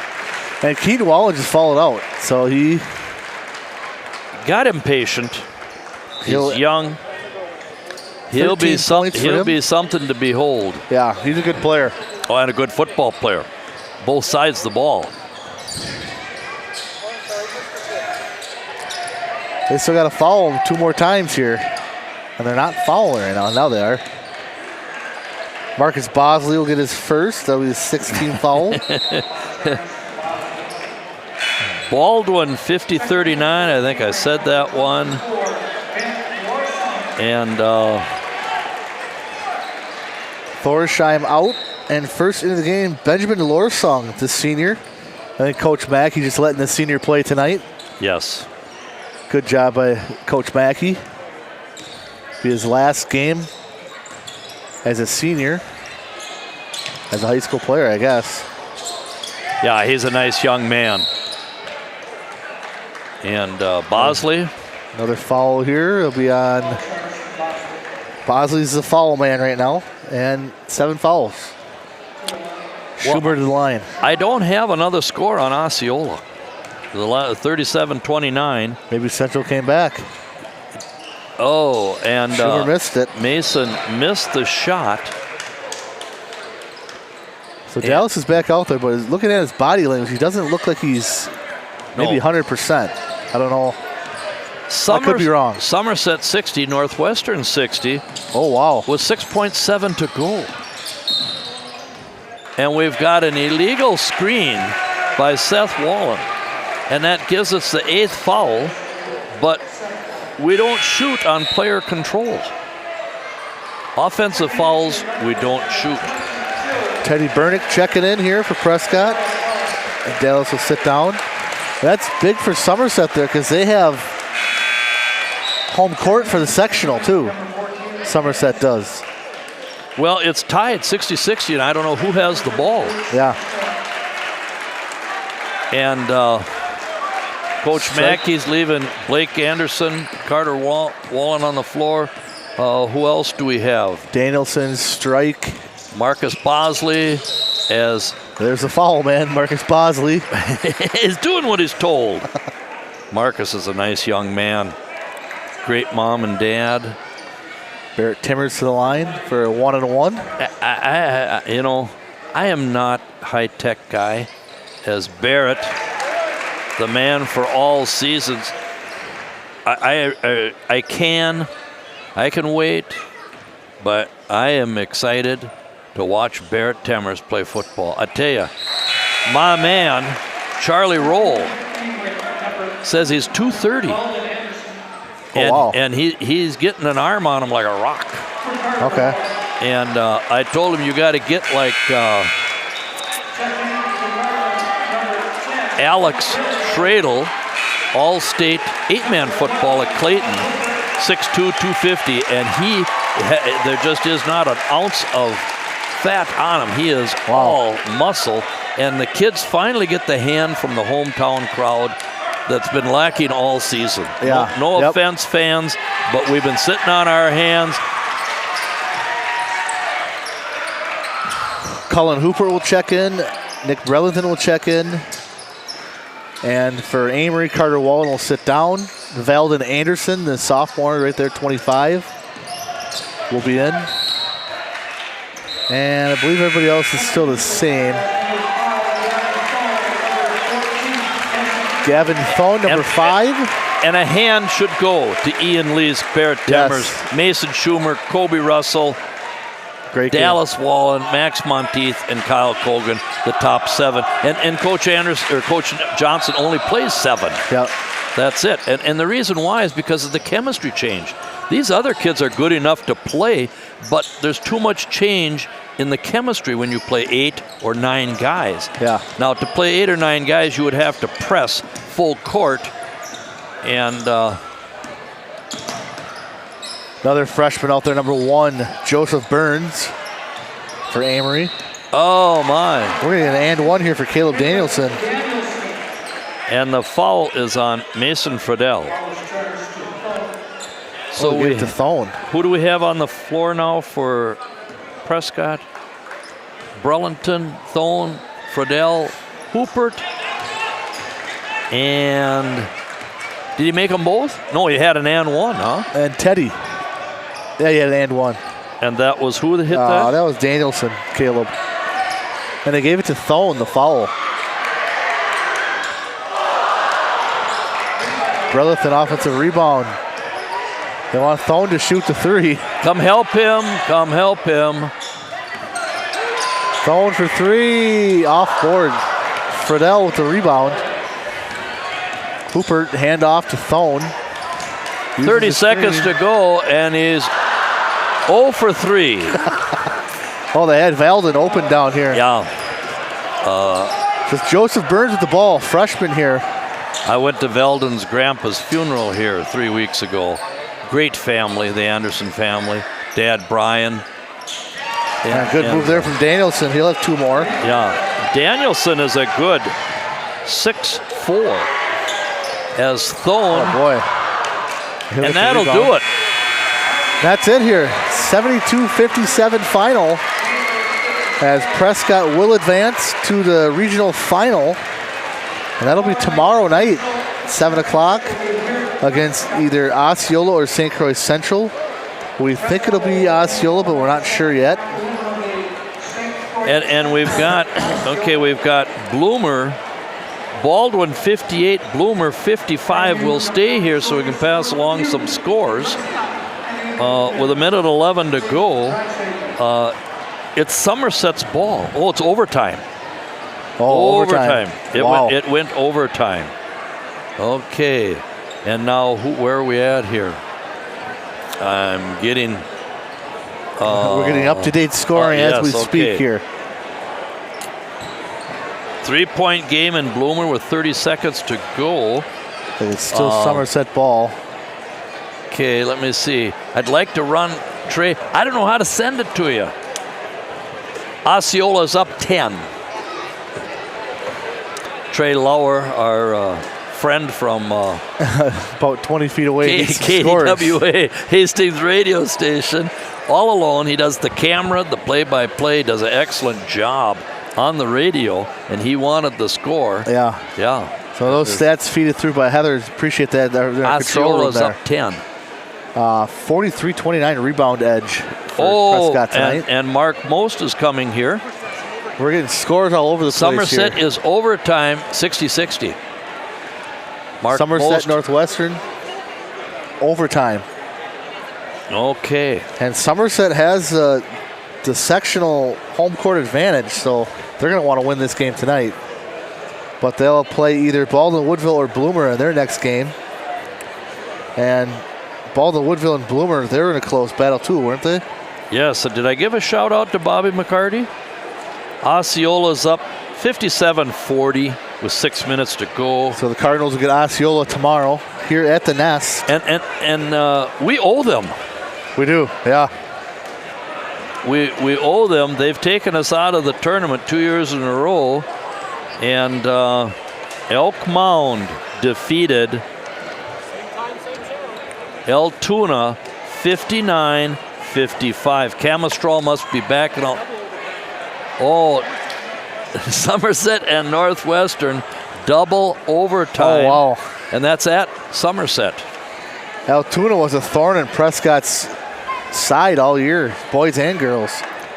And Keaton Wallen just followed out, so he got impatient. He's young. He'll be 13 points for him. be something to behold. Yeah, he's a good player. Oh, and a good football player. Both sides of the ball. They still got to foul him 2 more times here. And they're not fouling right now. Now they are. Marcus Bosley will get his first. That'll be his 16th foul. Baldwin, 50-39. I think I said that one. And Thorsheim out. And first into the game, Benjamin Lorsong, the senior. I think Coach Mackey just letting the senior play tonight. yes. Good job by Coach Mackey. Be his last game as a senior, as a high school player, I guess. Yeah, he's a nice young man. And Bosley. Another foul here. It'll be on. Bosley's the foul man right now, and 7 fouls. Schubert to the line. I don't have another score on Osceola. 37-29. Maybe Central came back. Oh, and Schubert missed it. Mason missed the shot. So Dallas is back out there, but looking at his body language, he doesn't look like he's maybe 100%. I don't know. I could be wrong. Somerset 60, Northwestern 60. Oh, wow. With 6.7 to go. And we've got an illegal screen by Seth Wallen. And that gives us the 8th foul, but we don't shoot on player control. Offensive fouls, we don't shoot. Teddy Burnick checking in here for Prescott. And Dallas will sit down. That's big for Somerset there because they have home court for the sectional too. Somerset does. Well, it's tied 60-60, and I don't know who has the ball. Yeah. And Coach Mackey's leaving Blake Anderson, Carter Wallen on the floor. Who else do we have? Danielson, Strike. Marcus Bosley as There's a foul, man. Marcus Bosley. is doing what he's told. Marcus is a nice young man. Great mom and dad. Barrett Timmers to the line for a 1-on-1. I am not high-tech guy as Barrett, the man for all seasons. I can wait, but I am excited to watch Barrett Timmers play football. I tell you, my man, Charlie Roll, says he's 230. And he's getting an arm on him like a rock. Okay. And I told him you got to get like Alex Schradel, all-state 8-man football at Clayton, 6'2", 250, and there just is not an ounce of fat on him. He is all muscle, and the kids finally get the hand from the hometown crowd that's been lacking all season. Yeah. No offense, fans, but we've been sitting on our hands. Cullen Hooper will check in. Nick Brellington will check in. And for Amery, Carter Wallen will sit down. Veldon Anderson, the sophomore right there, 25, will be in. And I believe everybody else is still the same. Gavin Thone, number 5. And a hand should go to Ian Lees, Barrett Timmers, Mason Schumer, Kobe Russell, Great Dallas Wallen, Max Monteith, and Kyle Colgan, the top 7. And Coach Anderson or Coach Johnson only plays 7. Yep. That's it. And the reason why is because of the chemistry change. These other kids are good enough to play, but there's too much change in the chemistry when you play 8 or 9 guys. Yeah. Now, to play 8 or 9 guys, you would have to press full court. And another freshman out there, number 1, Joseph Burns for Amery. Oh, my. We're going to get an and 1 here for Caleb Danielson. And the foul is on Mason Friedel. So we get to Thone. Who do we have on the floor now for Prescott, Burlington, Thone, Friedel, Hoopert, and did he make them both? No, he had an and one, huh? And Teddy. Yeah, he had an and one. And that was who that hit that? That was Danielson, Caleb. And they gave it to Thone, the foul. Burlington offensive rebound. They want Thone to shoot the three. Come help him. Come help him. Thone for three. Off board. Friedel with the rebound. Hooper handoff to Thone. 30 seconds to go, and he's 0 for 3. Oh, they had Valden open down here. Yeah. Just Joseph Burns with the ball, freshman here. I went to Veldon's grandpa's funeral here 3 weeks ago. Great family, the Anderson family. Dad Brian. Yeah, good move there from Danielson. He'll have two more. Yeah, Danielson is a good 6'4". As Thone. Oh boy. And that'll do it. That's it here. 72-57 final. As Prescott will advance to the regional final. And that'll be tomorrow night, 7 o'clock, against either Osceola or St. Croix Central. We think it'll be Osceola, but we're not sure yet. And we've got, we've got Bloomer, Baldwin 58, Bloomer 55 will stay here so we can pass along some scores. With a minute 11 to go, it's Somerset's ball. Oh, it's overtime. Oh, overtime. It went overtime. Okay. And now, where are we at here? I'm getting... we're getting up-to-date scoring as we speak here. 3-point game in Bloomer with 30 seconds to go. But it's still Somerset ball. Okay, let me see. I'd like to run Trey. I don't know how to send it to you. Osceola's up 10. Trey Lauer, our friend from about 20 feet away, KWA Hastings radio station, all alone. He does the camera, the play-by-play, does an excellent job on the radio, and he wanted the score. Yeah. So those stats feeded through by Heather. Appreciate that. Osceola's up 10. 43-29 rebound edge for Prescott tonight. And Mark Most is coming here. We're getting scores all over the place Somerset here. is overtime, 60-60. Somerset Most. Northwestern, overtime. Okay. And Somerset has the sectional home court advantage, so they're going to want to win this game tonight. But they'll play either Baldwin, Woodville, or Bloomer in their next game. And Baldwin, Woodville, and Bloomer, they're in a close battle too, weren't they? Yes. So did I give a shout out to Bobby McCarty? Osceola's up 57-40 with 6 minutes to go. So the Cardinals will get Osceola tomorrow here at the Nest. And we owe them. We do, yeah. We owe them. They've taken us out of the tournament 2 years in a row. And Elk Mound defeated Altoona 59-55. Camistral must be back. Somerset and Northwestern double overtime. Oh, wow. And that's at Somerset. Altoona was a thorn in Prescott's side all year, boys and girls.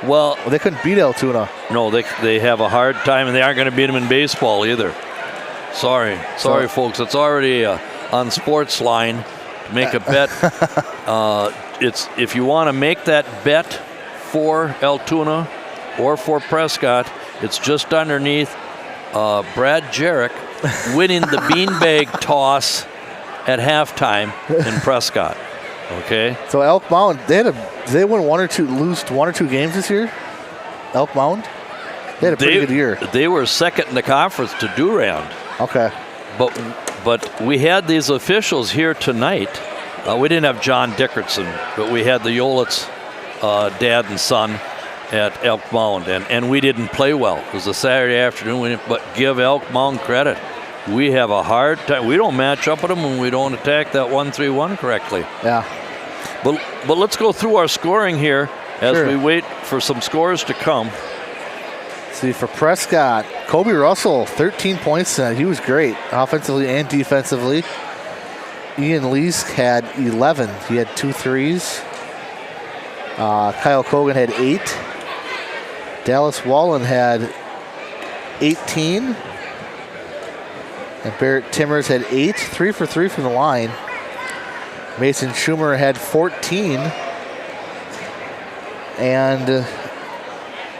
Well, they couldn't beat Altoona. No, they have a hard time, and they aren't going to beat them in baseball either. Sorry, folks. It's already on Sportsline. Make a bet. It's if you want to make that bet for Altoona or for Prescott, it's just underneath Brad Jarek winning the beanbag toss at halftime in Prescott. Okay. So Elk Mound, they win lose one or two games this year? Elk Mound? They had a pretty good year. They were second in the conference to Durand. Okay. But we had these officials here tonight. We didn't have John Dickerson, but we had the Yolitz dad and son at Elk Mound, and we didn't play well. It was a Saturday afternoon, but give Elk Mound credit. We have a hard time. We don't match up with them when we don't attack that 1-3-1 correctly. Yeah. But let's go through our scoring here. as Sure. we wait for some scores to come. See, for Prescott, Kobe Russell, 13 points tonight. He was great, offensively and defensively. Ian Leask had 11. He had 2 threes. Kyle Kogan had 8. Dallas Wallen had 18. And Barrett Timmers had 8. 3 for 3 from the line. Mason Schumer had 14. And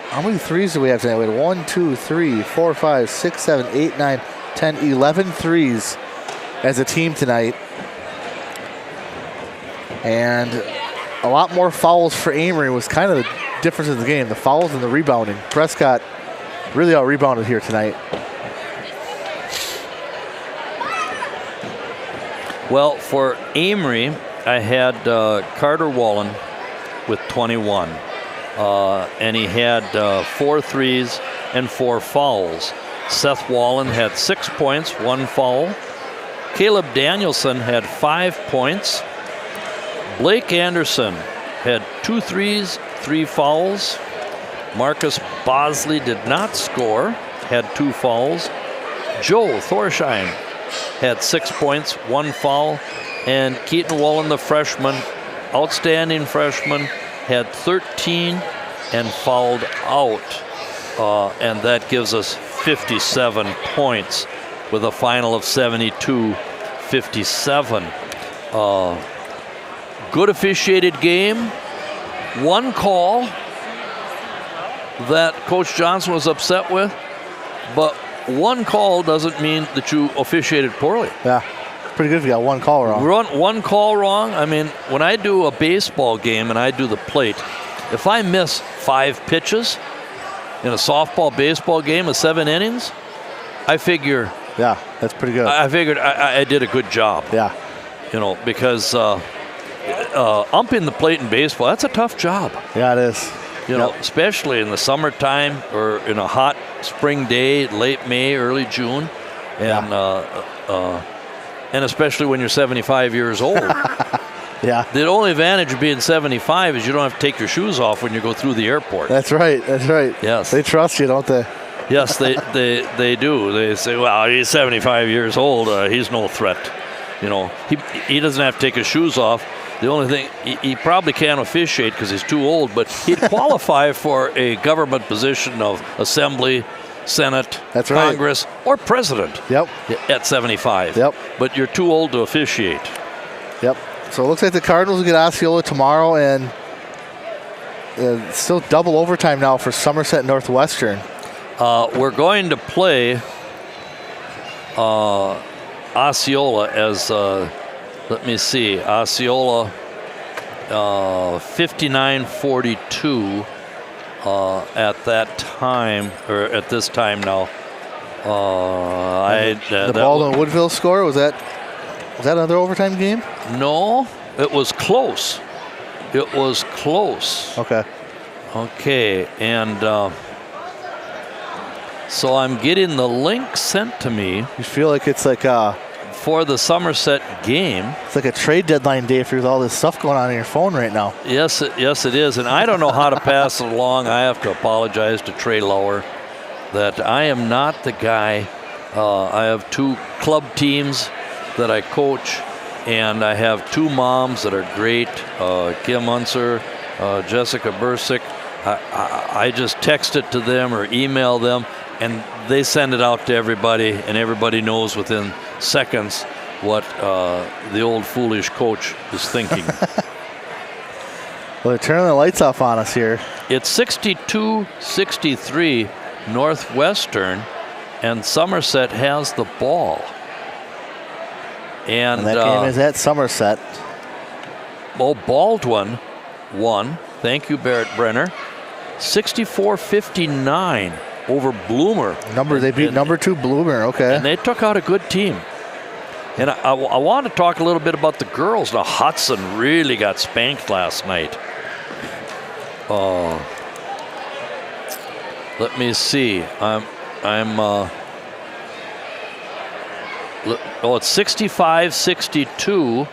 how many threes do we have tonight? We had 1, 2, 3, 4, 5, 6, 7, 8, 9, 10, 11 threes as a team tonight. And a lot more fouls for Amery was kind of the difference in the game. The fouls and the rebounding. Prescott really out-rebounded here tonight. Well, for Amery, I had Carter Wallen with 21. And he had 4 threes and 4 fouls. Seth Wallen had 6 points, 1 foul. Caleb Danielson had 5 points. Blake Anderson had 2 threes, 3 fouls. Marcus Bosley did not score, had 2 fouls. Joe Thorsheim had 6 points, 1 foul. And Keaton Wallen, the freshman, outstanding freshman, had 13 and fouled out. And that gives us 57 points with a final of 72-57. Good officiated game. One call that Coach Johnson was upset with, but one call doesn't mean that you officiated poorly. Yeah, pretty good if you got one call wrong. One call wrong. I mean, when I do a baseball game and I do the plate, if I miss 5 pitches in a softball baseball game of 7 innings, I figure. Yeah, that's pretty good. I figured I did a good job. Yeah. You know, because umping the plate in baseball, that's a tough job. Yeah, it is. You know, especially in the summertime or in a hot spring day, late May, early June, and and especially when you're 75 years old. Yeah. The only advantage of being 75 is you don't have to take your shoes off when you go through the airport. That's right. That's right. Yes. They trust you, don't they? Yes, they do. They say, well, he's 75 years old. He's no threat. You know, he doesn't have to take his shoes off. The only thing, he probably can't officiate because he's too old, but he'd qualify for a government position of assembly, Senate, That's right. Congress, or president. Yep. At 75. Yep. But you're too old to officiate. Yep. So it looks like the Cardinals will get Osceola tomorrow, and still double overtime now for Somerset Northwestern. We're going to play Osceola as, let me see, Osceola 59-42 at that time, or at this time now. The Baldwin Woodville score, was that another overtime game? No, it was close. It was close. Okay. Okay, and so I'm getting the link sent to me. You feel like it's like for the Somerset game. It's like a trade deadline day for all this stuff going on your phone right now. Yes, it is, and I don't know how to pass it along. I have to apologize to Trey Lauer that I am not the guy. I have 2 club teams that I coach, and I have 2 moms that are great, Kim Unser, Jessica Bursick. I just text it to them or email them, and they send it out to everybody, and everybody knows within seconds what the old foolish coach is thinking. Well, they're turning the lights off on us here. It's 62-63 Northwestern, and Somerset has the ball. And that game is at Somerset. Baldwin won. Thank you, Barrett Brenner. 64-59 over Bloomer. They beat number 2 Bloomer. Okay. And they took out a good team. And I want to talk a little bit about the girls. Now, Hudson really got spanked last night. Let me see. It's 65-62.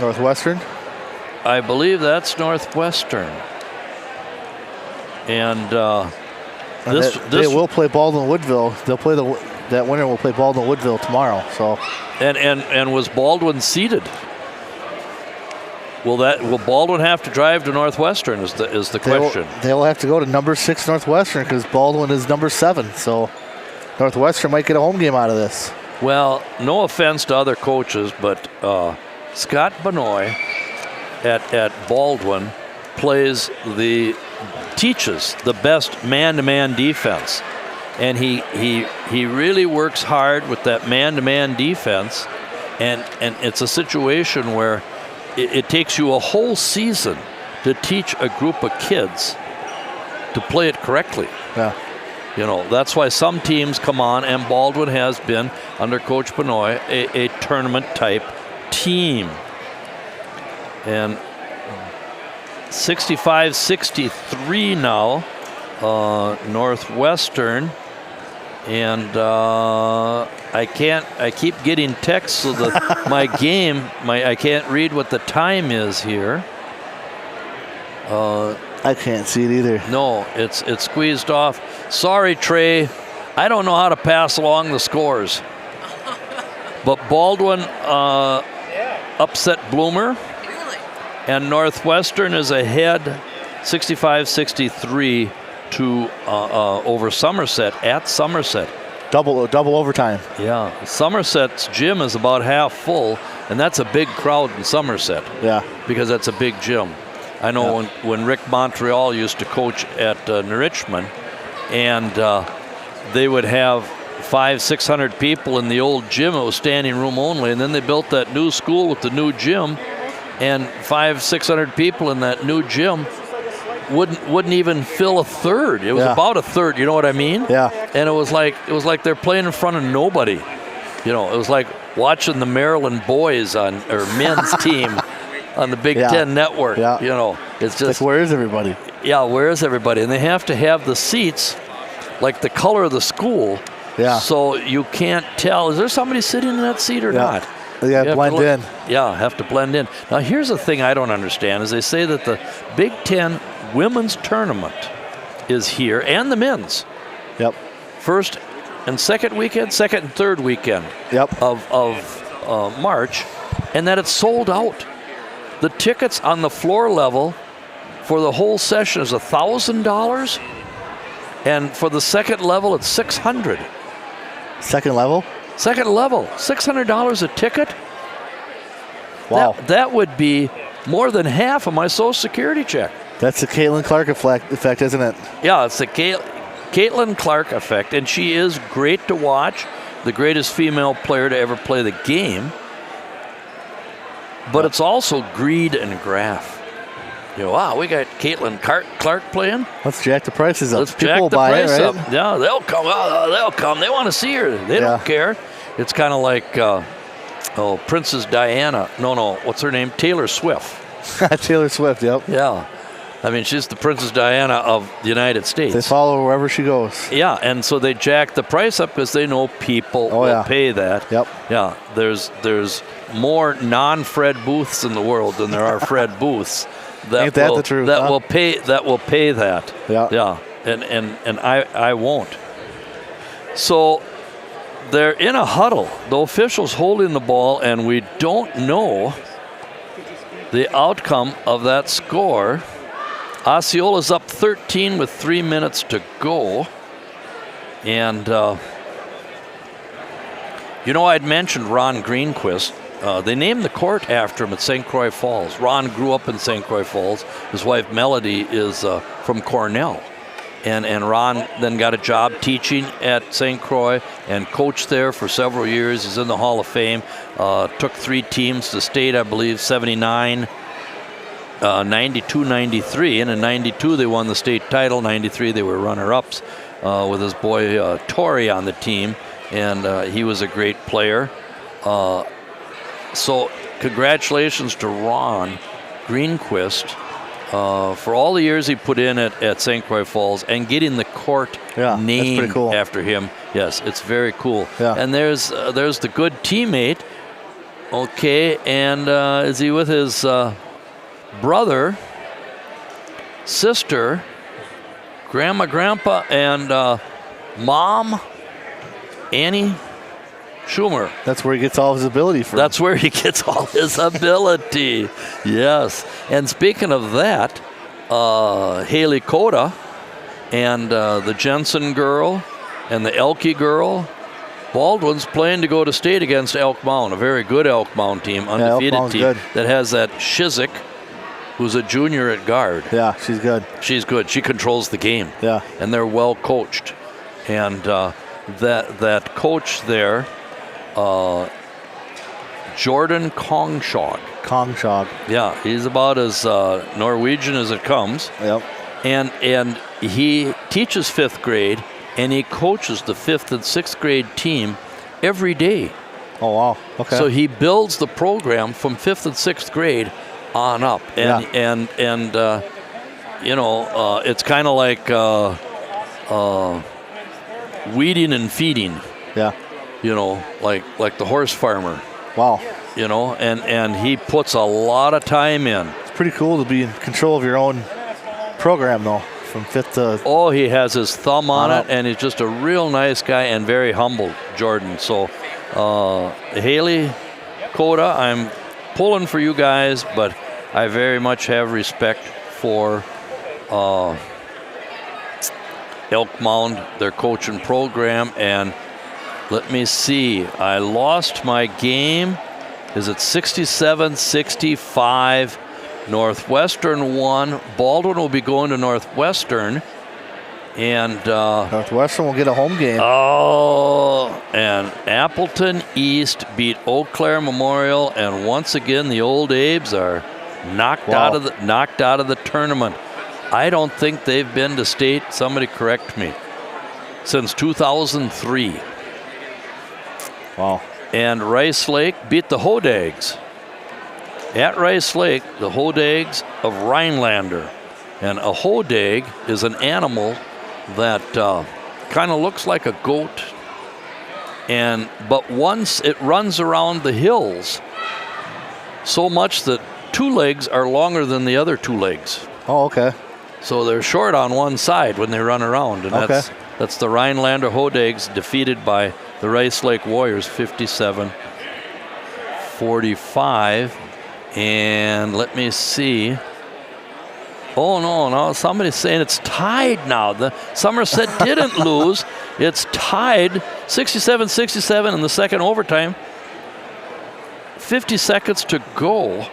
Northwestern? I believe that's Northwestern. And And they will play Baldwin Woodville. They'll play that winner will play Baldwin Woodville tomorrow. So and was Baldwin seeded? Will Baldwin have to drive to Northwestern? Is the question. They will have to go to number 6 Northwestern because Baldwin is number 7. So Northwestern might get a home game out of this. Well, no offense to other coaches, but Scott Benoit at Baldwin teaches the best man-to-man defense, and he really works hard with that man-to-man defense, and it's a situation where it takes you a whole season to teach a group of kids to play it correctly. Yeah. You know, that's why some teams come on, and Baldwin has been, under Coach Benoit, a tournament-type team. And 65-63 now, Northwestern. And I keep getting texts so that I can't read what the time is here. I can't see it either. No, it's squeezed off. Sorry, Trey. I don't know how to pass along the scores. But Baldwin upset Bloomer. And Northwestern is ahead 65-63 to over Somerset at Somerset. Double overtime. Yeah, Somerset's gym is about half full, and that's a big crowd in Somerset. Yeah. Because that's a big gym. I know when Rick Montreal used to coach at Richmond, and they would have 500-600 people in the old gym. It was standing room only, and then they built that new school with the new gym, and 500-600 people in that new gym wouldn't even fill a third. It was about a third. You know what I mean? Yeah. And it was like they're playing in front of nobody. You know, it was like watching the Maryland boys or men's team on the Big Ten Network. Yeah. You know, it's just like, where is everybody? Yeah, where is everybody? And they have to have the seats like the color of the school. Yeah. So you can't tell, is there somebody sitting in that seat or not? They have to blend in. Yeah, have to blend in. Now, here's the thing I don't understand is they say that the Big Ten women's tournament is here, and the men's. Yep. First and second weekend, second and third weekend of March, and that it's sold out. The tickets on the floor level for the whole session is $1,000, and for the second level, it's $600. Second level? Second level, $600 a ticket? Wow. That would be more than half of my Social Security check. That's the Caitlin Clark effect, isn't it? Yeah, it's the Caitlin Clark effect, and she is great to watch, the greatest female player to ever play the game. But it's also greed and graft. You know, wow, we got Caitlin Clark playing. Let's jack the prices up. Let's People jack will the buy price it, up. right? Yeah, they'll come. They'll come. They want to see her. They don't care. It's kind of like, Princess Diana. No, what's her name? Taylor Swift. Taylor Swift, yep. Yeah. I mean, she's the Princess Diana of the United States. They follow her wherever she goes. Yeah, and so they jack the price up because they know people will pay that. Yep. Yeah, there's more non-Fred booths in the world than there are Fred booths. Ain't that the truth? That will pay that. Yeah. Yeah, and I won't. So they're in a huddle. The officials holding the ball, and we don't know the outcome of that score. Osceola's up 13 with 3 minutes to go. And, I'd mentioned Ron Greenquist. They named the court after him at St. Croix Falls. Ron grew up in St. Croix Falls. His wife, Melody, is from Cornell. And Ron then got a job teaching at St. Croix and coached there for several years. He's in the Hall of Fame. Took 3 teams to state, I believe, 79, 92, 93. And in 92, they won the state title. 93, they were runner-ups with his boy Torrey on the team. And he was a great player. So congratulations to Ron Greenquist for all the years he put in at St. Croix Falls and getting the court named after him. Yes, it's very cool. Yeah. And there's the good teammate. Okay, and is he with his brother, sister, Grandma, Grandpa, and Mom, Annie Schumer. That's where he gets all his ability from. That's where he gets all his ability. Yes. And speaking of that, Haley Coda and the Jensen girl and the Elke girl, Baldwin's playing to go to state against Elk Mound, a very good Elk Mound team, undefeated team good. that has that Shizik, who's a junior at guard. Yeah, she's good. She's good. She controls the game. Yeah. And they're well coached. And that coach there, Jordan Kongshog. Yeah, he's about as Norwegian as it comes. Yep. And he teaches 5th grade, and he coaches the 5th and 6th grade team every day. Oh, wow. Okay. So he builds the program from 5th and 6th grade on up. And it's kind of like weeding and feeding. Yeah. Like the horse farmer. Wow. And he puts a lot of time in. It's pretty cool to be in control of your own program, though, from 5th to... Oh, he has his thumb on it, and he's just a real nice guy and very humble, Jordan. So, Haley, Coda, I'm pulling for you guys, but I very much have respect for Elk Mound, their coaching program, and let me see. I lost my game. Is it 67-65? Northwestern won. Baldwin will be going to Northwestern. And Northwestern will get a home game. Oh, and Appleton East beat Eau Claire Memorial, and once again the old Abes are knocked out of the tournament. I don't think they've been to state, somebody correct me, since 2003. Wow. And Rice Lake beat the Hodags. At Rice Lake, the Hodags of Rhinelander. And a Hodag is an animal that kind of looks like a goat. But once it runs around the hills so much that 2 legs are longer than the other 2 legs. Oh, okay. So they're short on one side when they run around. And that's the Rhinelander Hodags defeated by the Rice Lake Warriors 57-45. And let me see. Oh, no, somebody's saying it's tied now. The Somerset didn't lose. It's tied 67-67 in the second overtime. 50 seconds to go.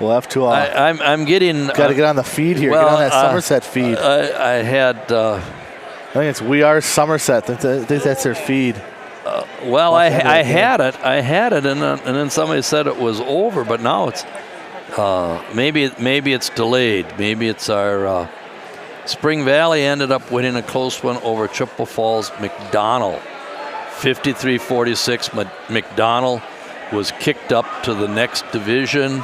We'll have to... I'm getting... Got to get on the feed here. Get on that Somerset feed. I had... I think it's We Are Somerset. I think that's their feed. I had it, and then somebody said it was over, but now it's maybe it's delayed. Maybe it's our Spring Valley ended up winning a close one over Chippewa Falls McDonald, 53-46. McDonald was kicked up to the next division.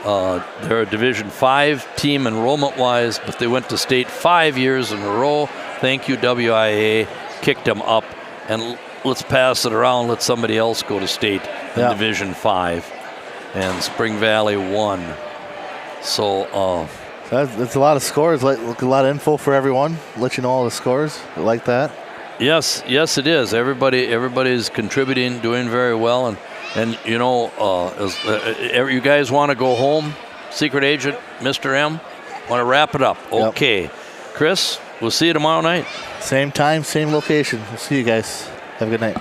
They're a Division 5 team enrollment-wise, but they went to state 5 years in a row. Thank you, WIA. Kicked them up, and let's pass it around. Let somebody else go to state in Division 5. And Spring Valley won. So that's a lot of scores. A lot of info for everyone. Let you know all the scores. I like that. Yes, it is. Everybody's contributing, doing very well, and you you guys want to go home, Secret Agent Mr. M? Want to wrap it up? Okay, yep. Chris, we'll see you tomorrow night. Same time, same location. We'll see you guys. Have a good night.